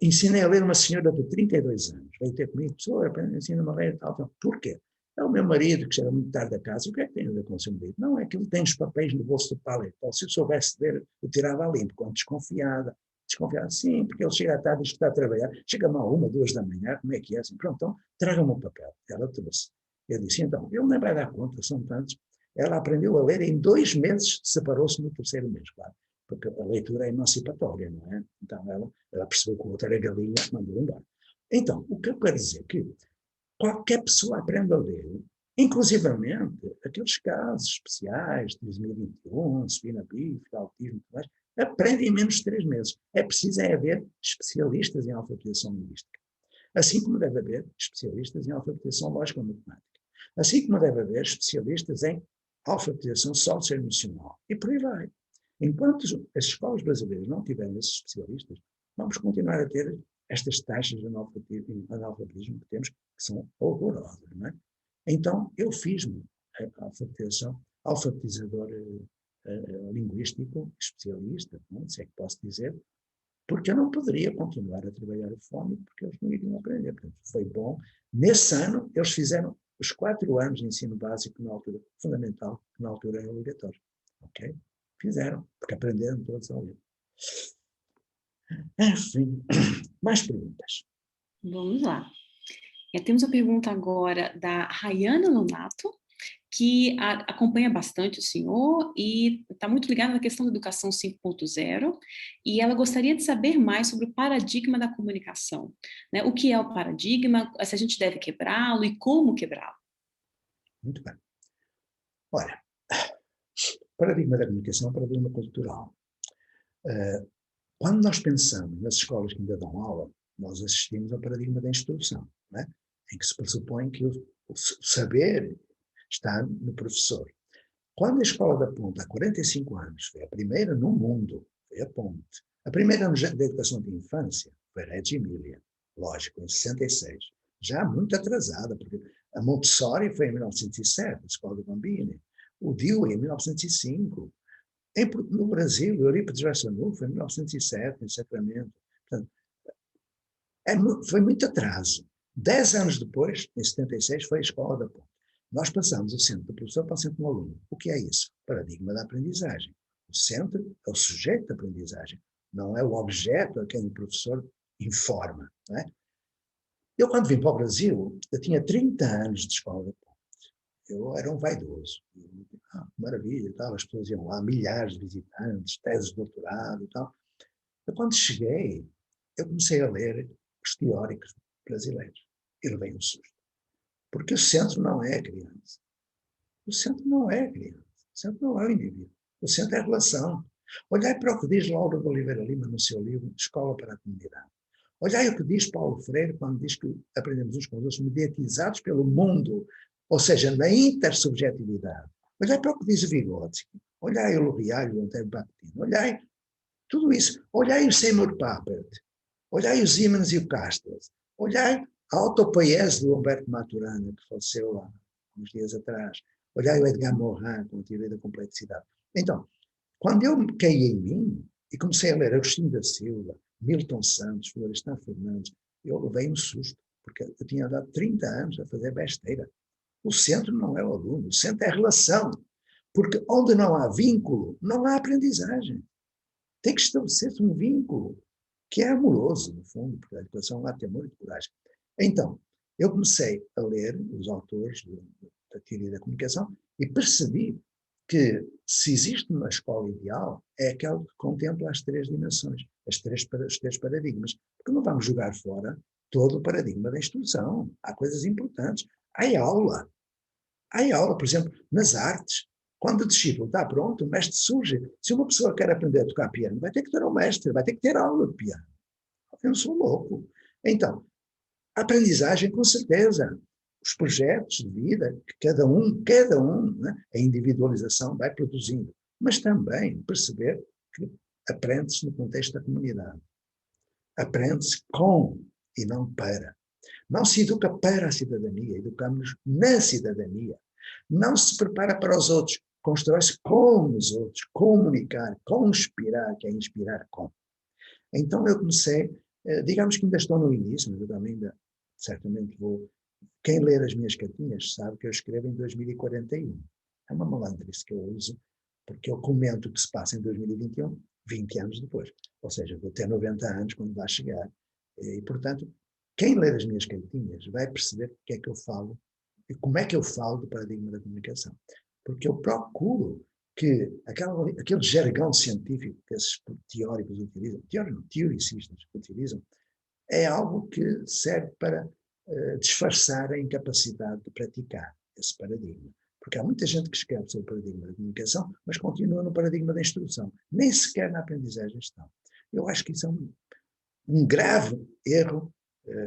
Ensinei a ler uma senhora de 32 anos, veio ter comigo, pessoa, ensina-me a ler e tal. Porquê? É o meu marido que chega muito tarde da casa. O que é que tem a ver com o seu marido? Não, é que ele tem os papéis no bolso do paletó. Se eu soubesse ler, eu tirava a limpo, quando desconfiada. Desconfiada, sim, porque ele chega à tarde e está a trabalhar. Chega-me a 1, 2 da manhã, como é que é? Assim, pronto, então, traga-me o papel. Ela trouxe. Eu disse, então, ele nem vai dar conta, são tantos. Ela aprendeu a ler, em 2 meses separou-se no 3º mês, claro, porque a leitura é emancipatória, não é? Então ela percebeu que o outro era galinha, mandou embora. Então, o que eu quero dizer é que qualquer pessoa aprende a ler, inclusivamente aqueles casos especiais de 2021, spina bífida, autismo e tudo mais, aprendem em menos de 3 meses. É preciso haver especialistas em alfabetização linguística. Assim como deve haver especialistas em alfabetização lógico-matemática. Assim como deve haver especialistas em alfabetização socioemocional. E por aí vai. Enquanto as escolas brasileiras não tiverem esses especialistas, vamos continuar a ter estas taxas de analfabetismo que temos, que são horrorosas, não é? Então, eu fiz-me a alfabetizador linguístico, especialista, não sei o que posso dizer, porque eu não poderia continuar a trabalhar o fónico, porque eles não iriam aprender. Portanto, foi bom. Nesse ano, eles fizeram os 4 anos de ensino básico, na altura, fundamental, que na altura era obrigatório. Ok? Fizeram, porque aprenderam todos a ler. Enfim, mais perguntas. Vamos lá. Temos a pergunta agora da Rayana Nonato, que acompanha bastante o senhor e está muito ligada na questão da educação 5.0, e ela gostaria de saber mais sobre o paradigma da comunicação, né? O que é o paradigma, se a gente deve quebrá-lo e como quebrá-lo. Muito bem. Olha, o paradigma da comunicação é um paradigma cultural. Quando nós pensamos nas escolas que ainda dão aula, nós assistimos ao paradigma da instrução, né? Em que se pressupõe que o saber está no professor. Quando a Escola da Ponte, há 45 anos, foi a primeira no mundo, foi a Ponte. A primeira da educação de infância foi a Reggio Emilia, lógico, em 66. Já muito atrasada, porque a Montessori foi em 1907, a Escola do Bambini. O Dewey, em 1905. No Brasil, o Eurípides Barçanufo foi em 1907, em Sacramento. Portanto, foi muito atraso. 10 anos depois, em 76, foi a Escola da Ponte. Nós passamos o centro do professor para o centro do aluno. O que é isso? Paradigma da aprendizagem. O centro é o sujeito da aprendizagem, não é o objeto a quem o professor informa. Não é? Eu, quando vim para o Brasil, eu tinha 30 anos de Escola da Ponte. Eu era um vaidoso. Maravilha e tal, as pessoas iam lá, milhares de visitantes, teses de doutorado e tal. Eu, quando cheguei, eu comecei a ler os teóricos brasileiros e levei um susto. Porque o centro não é a criança. O centro não é a criança. O centro não é o indivíduo. O centro é a relação. Olhai para o que diz Laura de Oliveira Lima no seu livro Escola para a Comunidade. Olhai o que diz Paulo Freire quando diz que aprendemos uns com os outros mediatizados pelo mundo, ou seja, na intersubjetividade. Olhai para o que diz Vygotsky. Olhai o L'Oreal e o Antero Bakhtin. Olhai tudo isso. Olhai o Seymour Papert. Olhai o Siemens e o Castells. Olhai a autopoiese do Humberto Maturana, que faleceu há uns dias atrás. Olhai o Edgar Morin com a teoria da complexidade. Então, quando eu caí em mim e comecei a ler Agostinho da Silva, Milton Santos, Florestan Fernandes, eu levei um susto, porque eu tinha dado 30 anos a fazer besteira. O centro não é o aluno, o centro é a relação. Porque onde não há vínculo, não há aprendizagem. Tem que estabelecer-se um vínculo que é amoroso, no fundo, porque a educação lá tem amor e coragem. Então, eu comecei a ler os autores da teoria da comunicação e percebi que se existe uma escola ideal, é aquela que contempla as três dimensões, os três paradigmas. Porque não vamos jogar fora todo o paradigma da instrução. Há coisas importantes. Há aula. Há aula, por exemplo, nas artes. Quando o discípulo está pronto, o mestre surge. Se uma pessoa quer aprender a tocar piano, vai ter que ter um mestre, vai ter que ter aula de piano. Eu não sou louco. Então, a aprendizagem, com certeza. Os projetos de vida, que cada um, né, a individualização vai produzindo. Mas também perceber que aprende-se no contexto da comunidade. Aprende-se com e não para. Não se educa para a cidadania, educamos na cidadania. Não se prepara para os outros, constrói-se com os outros, comunicar, conspirar, que é inspirar com. Então eu comecei, digamos que ainda estou no início, mas eu também ainda, certamente vou. Quem ler as minhas cartinhas sabe que eu escrevo em 2041. É uma malandrice que eu uso, porque eu comento o que se passa em 2021, 20 anos depois. Ou seja, vou ter 90 anos quando lá chegar. E, portanto, quem ler as minhas cartinhas vai perceber o que é que eu falo e como é que eu falo do paradigma da comunicação. Porque eu procuro que aquele jargão científico que esses teóricos utilizam, teoricistas utilizam, é algo que serve para disfarçar a incapacidade de praticar esse paradigma. Porque há muita gente que escreve sobre o paradigma da comunicação, mas continua no paradigma da instrução. Nem sequer na aprendizagem estão. Eu acho que isso é um grave erro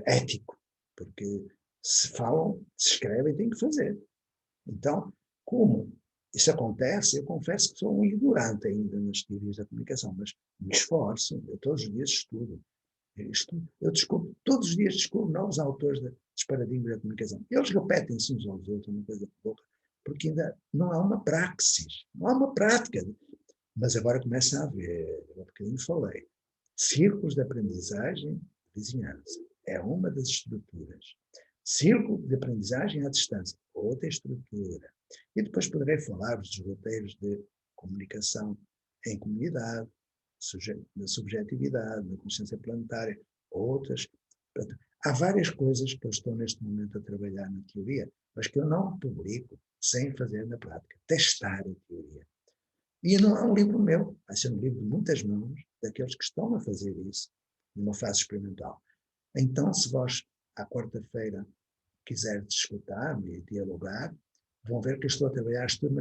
ético, porque se falam, se escrevem, têm que fazer. Então, como isso acontece, eu confesso que sou um ignorante ainda nas teorias da comunicação, mas me esforço, eu todos os dias estudo. Eu descubro, todos os dias descubro novos autores dos paradigmas da comunicação. Eles repetem-se uns aos outros, uma coisa pouca, porque ainda não há uma praxis, não há uma prática. Mas agora começa a haver, há bocadinho falei, círculos de aprendizagem de vizinhança. É uma das estruturas. Círculo de aprendizagem à distância, outra estrutura. E depois poderei falar-vos dos roteiros de comunicação em comunidade, na subjetividade, na consciência planetária, outras. Há várias coisas que eu estou neste momento a trabalhar na teoria, mas que eu não publico sem fazer na prática, testar a teoria. E não é um livro meu, vai ser um livro de muitas mãos daqueles que estão a fazer isso, numa fase experimental. Então, se vós, à quarta-feira, quiserem escutar-me e dialogar, vão ver que eu estou a trabalhar as turma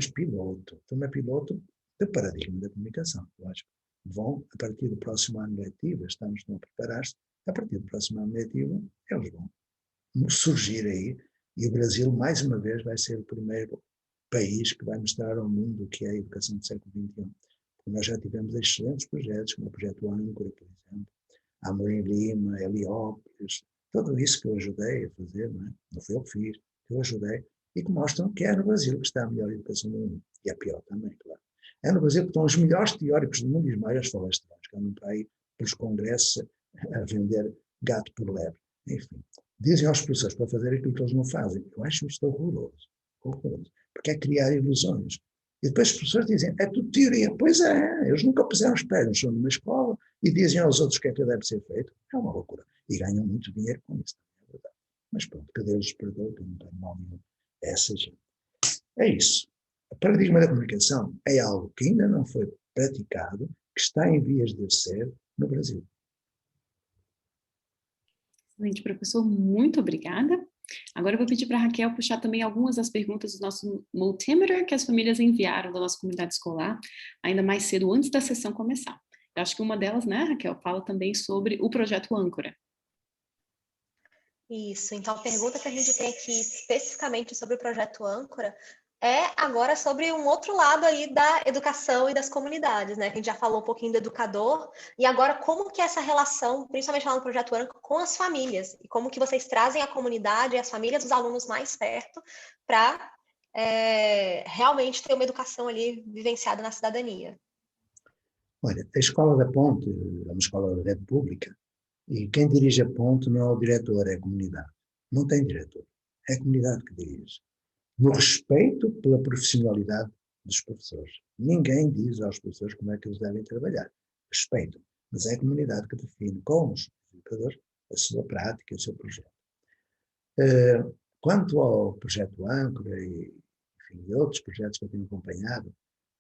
piloto de paradigma da comunicação, lógico. Vão, a partir do próximo ano letivo, estão a preparar-se, a partir do próximo ano letivo, eles vão surgir aí, e o Brasil, mais uma vez, vai ser o primeiro país que vai mostrar ao mundo o que é a educação do século XXI. Nós já tivemos excelentes projetos, como o projeto Âncora, por exemplo, Amorim Lima, Heliópolis, tudo isso que eu ajudei a fazer, não foi eu que fiz, que eu ajudei, e que mostram que é no Brasil que está a melhor educação do mundo, e a pior também, claro. É no Brasil que estão os melhores teóricos do mundo e os maiores palestrantes, que andam para aí pelos congressos a vender gato por lebre. Enfim, dizem aos professores para fazer aquilo que eles não fazem. Eu acho isto horroroso, horroroso, porque é criar ilusões. E depois os professores dizem, é tudo teoria. Pois é, eles nunca puseram os pés no chão numa escola e dizem aos outros o que é que deve ser feito. É uma loucura. E ganham muito dinheiro com isso, é verdade. Mas pronto, que Deus os perdoe, que eu não tenho mal nenhum a essa gente. É isso. O paradigma da comunicação é algo que ainda não foi praticado, que está em vias de ser no Brasil. Excelente, professor, muito obrigada. Agora eu vou pedir para a Raquel puxar também algumas das perguntas do nosso Multimeter que as famílias enviaram da nossa comunidade escolar, ainda mais cedo, antes da sessão começar. Eu acho que uma delas, né, Raquel, fala também sobre o projeto Âncora. Isso, então a pergunta que a gente tem aqui especificamente sobre o projeto Âncora é agora sobre um outro lado aí da educação e das comunidades, né? A gente já falou um pouquinho do educador, e agora como que é essa relação, principalmente lá no projeto Âncora, com as famílias, e como que vocês trazem a comunidade, as famílias, os alunos mais perto, para realmente ter uma educação ali vivenciada na cidadania. Olha, a Escola da Ponte é uma escola de rede pública, e quem dirige a ponte não é o diretor, é a comunidade. Não tem diretor, é a comunidade que dirige. No respeito pela profissionalidade dos professores. Ninguém diz aos professores como é que eles devem trabalhar. Respeito. Mas é a comunidade que define com os educadores a sua prática, o seu projeto. Quanto ao projeto Âncora e outros projetos que eu tenho acompanhado,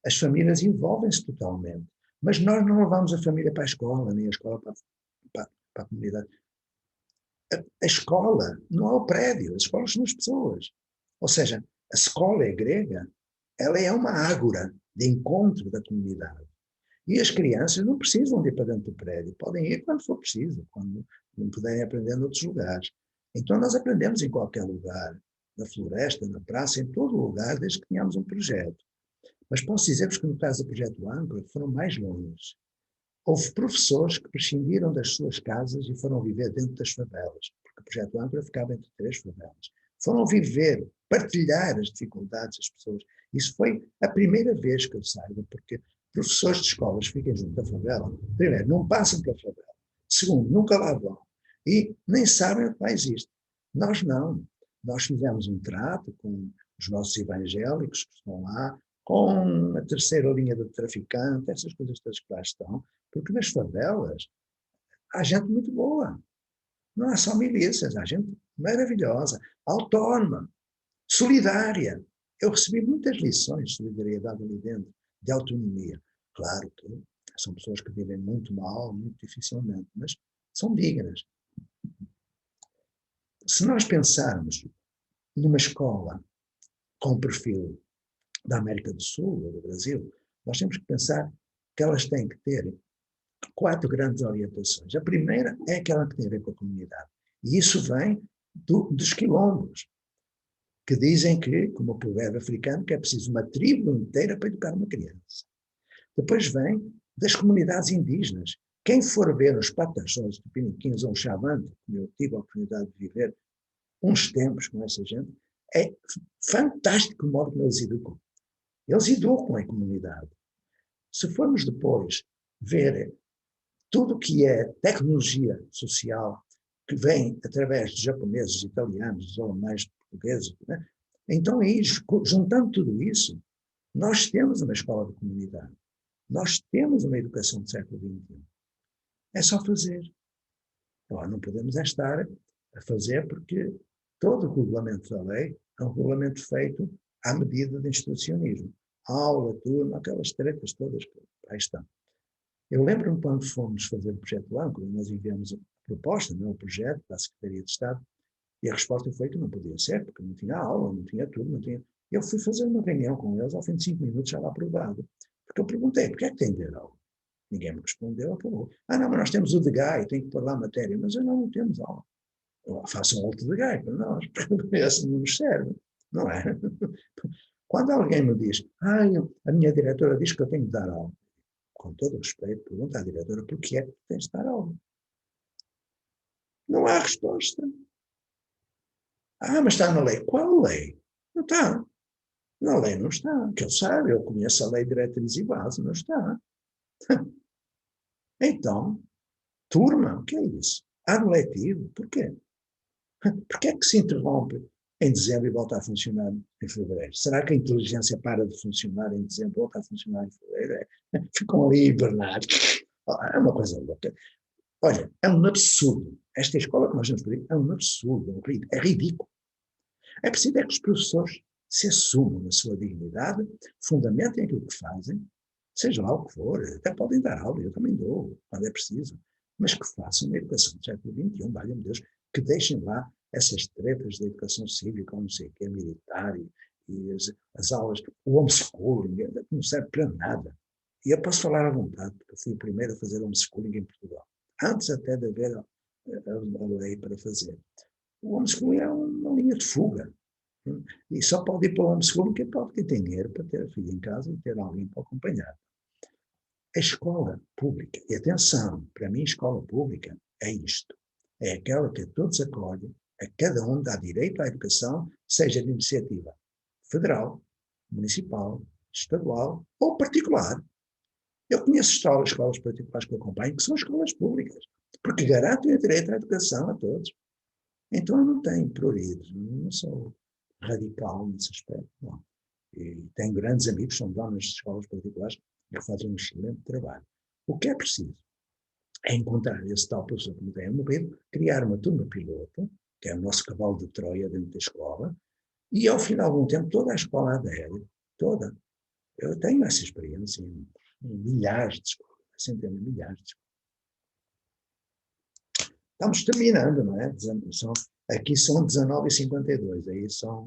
as famílias envolvem-se totalmente. Mas nós não levamos a família para a escola, nem a escola para a comunidade. A escola não é o prédio, as escolas são as pessoas. Ou seja, a escola grega, ela é uma ágora de encontro da comunidade. E as crianças não precisam de ir para dentro do prédio, podem ir quando for preciso, quando não puderem aprender em outros lugares. Então nós aprendemos em qualquer lugar, na floresta, na praça, em todo lugar, desde que tenhamos um projeto. Mas posso dizer-vos que no caso do projeto Âncora foram mais longe. Houve professores que prescindiram das suas casas e foram viver dentro das favelas, porque o projeto Âncora ficava entre 3 favelas. Foram viver, partilhar as dificuldades das pessoas. Isso foi a primeira vez que eu saiba, porque professores de escolas ficam junto da favela. Primeiro, não passam pela favela. Segundo, nunca lá vão. E nem sabem o que mais existe. Nós não. Nós fizemos um trato com os nossos evangélicos que estão lá, com a terceira linha do traficante, essas coisas todas que lá estão, porque nas favelas há gente muito boa. Não há só milícias, há gente maravilhosa, autónoma, solidária. Eu recebi muitas lições de solidariedade ali dentro, de autonomia. Claro que são pessoas que vivem muito mal, muito dificilmente, mas são dignas. Se nós pensarmos numa escola com o perfil da América do Sul ou do Brasil, nós temos que pensar que elas têm que ter 4 grandes orientações. A primeira é aquela que tem a ver com a comunidade. E isso vem dos quilombos, que dizem que, como o provérbio africano, que é preciso uma tribo inteira para educar uma criança. Depois vem das comunidades indígenas. Quem for ver os pataxós, os tupiniquins ou os xavante, como eu tive a oportunidade de viver uns tempos com essa gente, é fantástico o modo como eles educam. Eles educam a comunidade. Se formos depois ver tudo o que é tecnologia social, que vem através dos japoneses, dos italianos, dos alemães, dos portugueses, né? Então aí, juntando tudo isso, nós temos uma escola de comunidade. Nós temos uma educação do século XXI. É só fazer. Agora, não podemos estar a fazer, porque todo o regulamento da lei é um regulamento feito à medida de instrucionismo. Aula, turma, aquelas tretas todas que aí estão. Eu lembro-me quando fomos fazer o projeto do âncora, nós enviamos a proposta, não, o projeto para a Secretaria de Estado, e a resposta foi que não podia ser, porque não tinha aula, não tinha turma, não tinha... Eu fui fazer uma reunião com eles, ao fim de 5 minutos já lá aprovado. Porque eu perguntei, porquê é que tem de ter aula? Ninguém me respondeu, acabou. Não, mas nós temos o DGAI, tem que pôr lá a matéria, mas não temos aula. Façam outro DGAI para nós, porque esse não nos serve, não é? Quando alguém me diz, a minha diretora diz que eu tenho de dar aula, com todo o respeito, pergunta à diretora porquê é que tens de dar aula. Não há resposta. Mas está na lei. Qual lei? Não está. Na lei não está. Que eu saiba, eu conheço a lei de diretriz e base, não está. Então, turma, o que é isso? Ano letivo, porquê? Porquê é que se interrompe em dezembro e volta a funcionar em fevereiro? Será que a inteligência para de funcionar em dezembro e volta a funcionar em fevereiro? Ficam ali hibernados. É uma coisa louca. Olha, é um absurdo. Esta escola que nós vamos pedir é um absurdo, é ridículo. É preciso que os professores se assumam na sua dignidade, fundamentem aquilo que fazem, seja lá o que for, até podem dar aula, eu também dou, quando é preciso, mas que façam uma educação do século XXI, valha-me Deus, que deixem lá essas tretas da educação cívica, ou não sei o que, militar, e as aulas, o homeschooling, não serve para nada. E eu posso falar à vontade, porque eu fui o primeiro a fazer homeschooling em Portugal, antes até de haver a lei para fazer. O homeschooling é uma linha de fuga. E só pode ir para o homeschooling quem pode, quem tem dinheiro para ter a filha em casa e ter alguém para acompanhar. A escola pública, e atenção, para mim a escola pública é isto, é aquela que todos acolhem, a cada um dá direito à educação, seja de iniciativa federal, municipal, estadual ou particular. Eu conheço escolas particulares que eu acompanho que são escolas públicas, porque garantem o direito à educação a todos. Então eu não tenho prioridades, não sou radical nesse aspecto, não. E tenho grandes amigos, são donos de escolas particulares, que fazem um excelente trabalho. O que é preciso é encontrar esse tal professor que me tem morrido, criar uma turma piloto, que é o nosso cavalo de Troia dentro da escola, e ao final de algum tempo toda a escola adere, toda. Eu tenho essa experiência em milhares de escolas, centenas de milhares de escolas. Estamos terminando, não é? Aqui são 19h52, aí são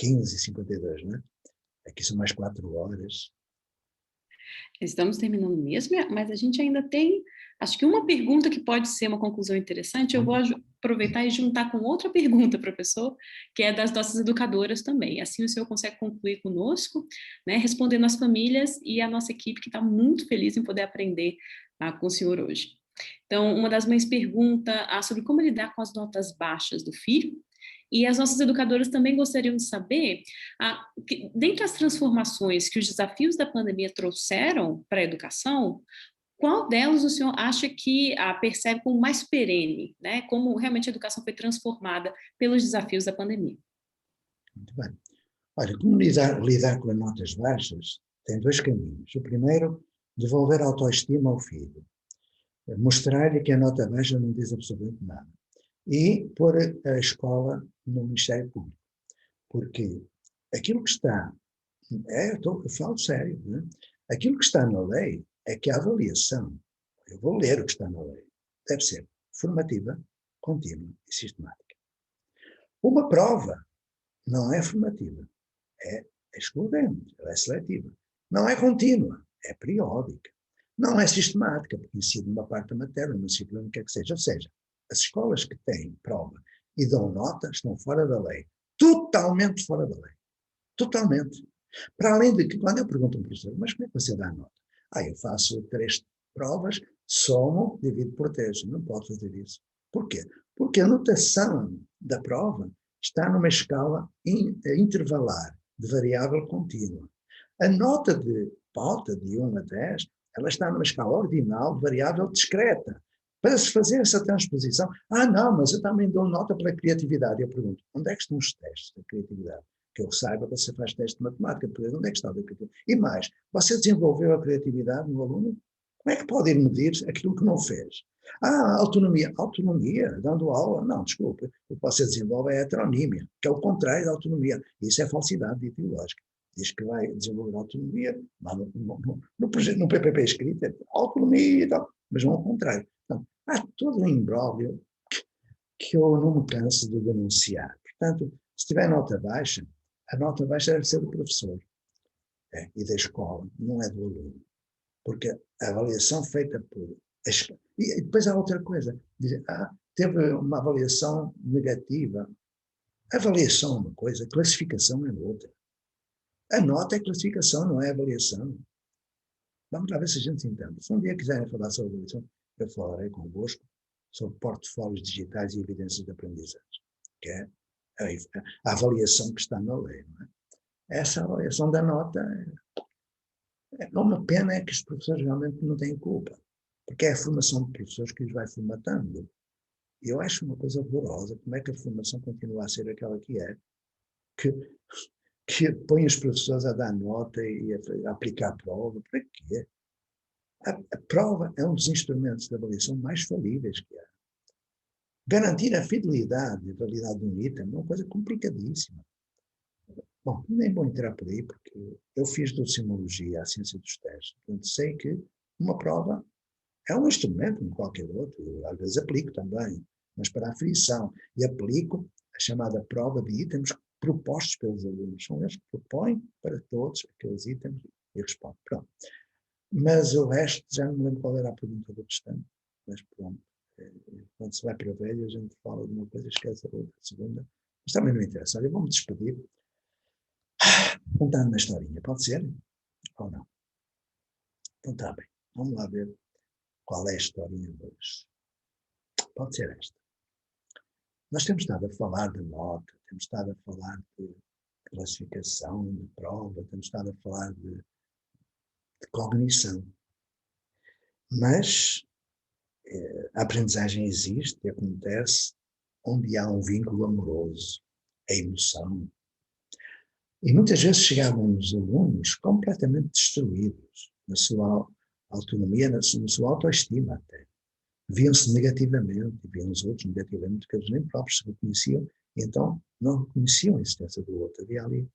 15h52, não é? Aqui são mais 4 horas. Estamos terminando mesmo, mas a gente ainda tem, acho que uma pergunta que pode ser uma conclusão interessante. Eu vou aproveitar e juntar com outra pergunta, professor, que é das nossas educadoras também. Assim o senhor consegue concluir conosco, né, respondendo às famílias e à nossa equipe, que está muito feliz em poder aprender com o senhor hoje. Então, uma das mães pergunta sobre como lidar com as notas baixas do filho. E as nossas educadoras também gostariam de saber, dentre as transformações que os desafios da pandemia trouxeram para a educação, qual delas o senhor acha que percebe como mais perene, né? Como realmente a educação foi transformada pelos desafios da pandemia? Muito bem. Olha, como lidar com as notas baixas tem 2 caminhos. O primeiro, devolver a autoestima ao filho. Mostrar-lhe que a nota baixa não diz absolutamente nada. E pôr a escola no Ministério Público. Porque aquilo que está, eu falo sério, né? Aquilo que está na lei é que a avaliação, eu vou ler o que está na lei, deve ser formativa, contínua e sistemática. Uma prova não é formativa, é excludente, ela é seletiva. Não é contínua, é periódica. Não é sistemática, porque incide numa parte da matéria, numa disciplina, o que é que seja. Ou seja, as escolas que têm prova e dão nota estão fora da lei. Totalmente fora da lei. Totalmente. Para além de que, quando eu pergunto a um professor, mas como é que você dá nota? Eu faço 3 provas, somo, divido por 3. Não pode fazer isso. Porquê? Porque a notação da prova está numa escala intervalar, de variável contínua. A nota de pauta, de 1 a 10, ela está numa escala ordinal, de variável discreta. Para se fazer essa transposição, não, mas eu também dou nota para a criatividade. Eu pergunto, onde é que estão os testes da criatividade? Que eu saiba, você faz teste de matemática, onde é que está a criatividade? E mais, você desenvolveu a criatividade no aluno? Como é que pode ir medir aquilo que não fez? Autonomia. Autonomia, dando aula? Não, desculpe. O que você desenvolve é a heteronímia, que é o contrário da autonomia. Isso é falsidade ideológica. Diz que vai desenvolver autonomia, mas no PPP escrito é autonomia e tal, mas não ao contrário. Então, há todo um imbróglio que eu não me canso de denunciar. Portanto, se tiver nota baixa, a nota baixa deve ser do professor e da escola, não é do aluno. Porque a avaliação feita por... E depois há outra coisa. Dizer, teve uma avaliação negativa. Avaliação é uma coisa, classificação é outra. A nota é classificação, não é avaliação. Vamos lá ver se a gente se entende. Se um dia quiserem falar sobre avaliação, eu falarei convosco sobre portfólios digitais e evidências de aprendizagem, que é a avaliação que está na lei. Não é? Essa avaliação da nota é uma pena é que os professores realmente não têm culpa, porque é a formação de professores que os vai formatando. E eu acho uma coisa horrorosa, como é que a formação continua a ser aquela que é, que, que põe os professores a dar nota e a aplicar a prova. Para quê? A prova é um dos instrumentos de avaliação mais falíveis que há. Garantir a fidelidade e a validade de um item é uma coisa complicadíssima. Bom, nem vou entrar por aí, porque eu fiz docimologia, a ciência dos testes. Portanto, sei que uma prova é um instrumento como qualquer outro. Eu, às vezes aplico também, mas para a aferição. E aplico a chamada prova de itens propostos pelos alunos. São eles que propõem para todos aqueles itens e respondem. Pronto. Mas o resto, já não me lembro qual era a pergunta do restante, mas pronto. Quando se vai para velho, a gente fala de uma coisa e esquece a outra, a segunda. Mas também não interessa. Olha, vou-me despedir contando uma historinha. Pode ser? Ou não? Então está bem. Vamos lá ver qual é a historinha de hoje. Pode ser esta. Nós temos estado a falar de nota, temos estado a falar de classificação, de prova, temos estado a falar de cognição. Mas a aprendizagem existe e acontece onde há um vínculo amoroso, a emoção. E muitas vezes chegavam os alunos completamente destruídos na sua autonomia, na sua autoestima até. Viam-se negativamente, e viam os outros negativamente, porque eles nem próprios se reconheciam, e então não reconheciam a existência do outro. Havia ali.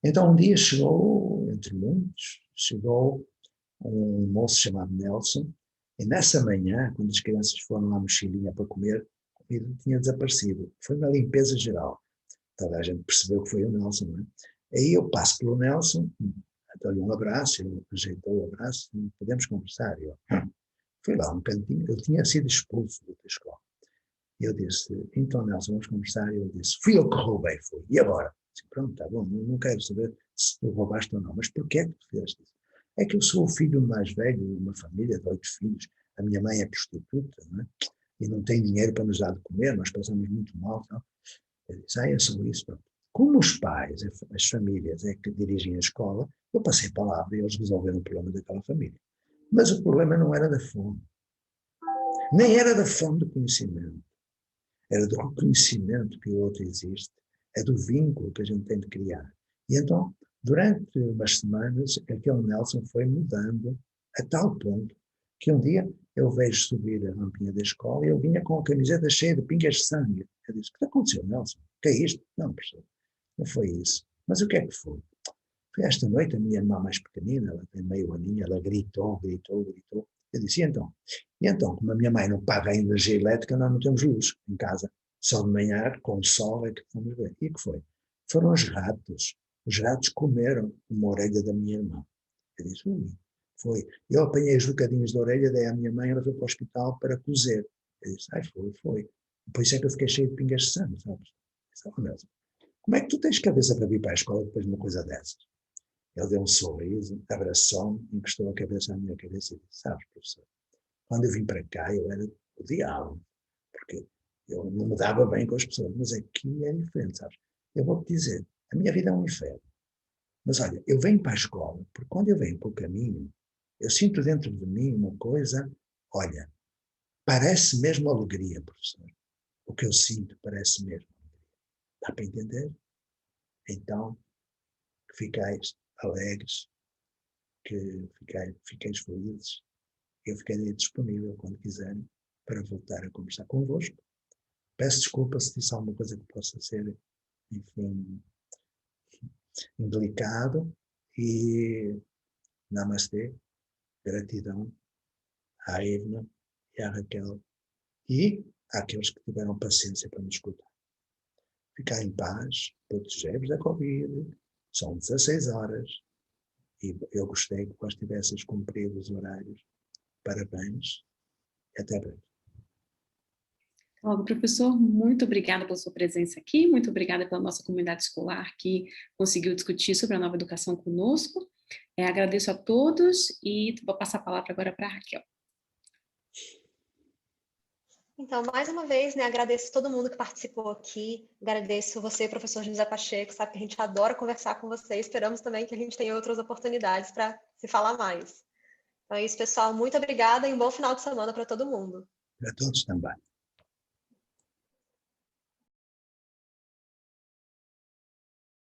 Então um dia chegou, entre muitos, chegou um moço chamado Nelson, e nessa manhã, quando as crianças foram à mochilinha para comer, a comida tinha desaparecido. Foi uma limpeza geral. Toda a gente percebeu que foi o Nelson, não é? Aí eu passo pelo Nelson, dou-lhe um abraço, ele rejeitou o abraço, podemos conversar. Eu fui lá um cantinho, ele tinha sido expulso da escola. E eu disse, então Nelson, vamos conversar. E ele disse, fui eu que roubei, foi. E agora? Disse, pronto, está bom, não quero saber se tu roubaste ou não, mas porquê é que tu fizeste isso? É que eu sou o filho mais velho de uma família de 8 filhos, a minha mãe é prostituta, não é? E não tem dinheiro para nos dar de comer, nós passamos muito mal. Não? Eu disse, é só isso. Pronto. Como os pais, as famílias é que dirigem a escola, eu passei a palavra e eles resolveram o problema daquela família. Mas o problema não era da fome, nem era da fome do conhecimento, era do reconhecimento que o outro existe, é do vínculo que a gente tem de criar. E então, durante umas semanas, aquele Nelson foi mudando a tal ponto que um dia eu vejo subir a rampinha da escola e ele vinha com a camiseta cheia de pingas de sangue. Eu disse, o que aconteceu, Nelson? O que é isto? Não, professor, não foi isso. Mas o que é que foi? Foi esta noite, a minha irmã mais pequenina, ela tem meio aninho, ela gritou. Eu disse, e então? E então, como a minha mãe não paga a energia elétrica, nós não temos luz em casa. Só de manhã, com o sol, é que vamos ver. E o que foi? Foram os ratos. Os ratos comeram uma orelha da minha irmã. Eu disse, foi. Eu apanhei os bocadinhos da orelha, dei à minha mãe, ela foi para o hospital para cozer. Eu disse, foi. Por isso é que eu fiquei cheio de pingas de sangue, sabes? Como é que tu tens cabeça para vir para a escola depois de uma coisa dessas? Ele deu um sorriso, abraçou-me, encostou a cabeça à minha cabeça e disse, sabes, professor, quando eu vim para cá eu era o diabo, porque eu não me dava bem com as pessoas, mas aqui é diferente, sabes? Eu vou-te dizer, a minha vida é um inferno. Mas olha, eu venho para a escola, porque quando eu venho para o caminho, eu sinto dentro de mim uma coisa, olha, parece mesmo alegria, professor. O que eu sinto parece mesmo alegria. Dá para entender? Então, que ficais alegres, que fiqueis felizes, eu ficarei disponível quando quiserem para voltar a conversar convosco. Peço desculpa se disse alguma coisa que possa ser, enfim, indelicado, e namastê, gratidão à Edna e à Raquel e àqueles que tiveram paciência para me escutar. Ficar em paz, proteger-vos da Covid, são 16 horas e eu gostei que vós tivesseis cumprido os horários. Parabéns e até breve. Logo, professor, muito obrigada pela sua presença aqui, muito obrigada pela nossa comunidade escolar que conseguiu discutir sobre a nova educação conosco. Agradeço a todos e vou passar a palavra agora para a Raquel. Então, mais uma vez, né, agradeço todo mundo que participou aqui, agradeço você, professor José Pacheco, sabe que a gente adora conversar com você, esperamos também que a gente tenha outras oportunidades para se falar mais. Então é isso, pessoal, muito obrigada e um bom final de semana para todo mundo. Para todos também.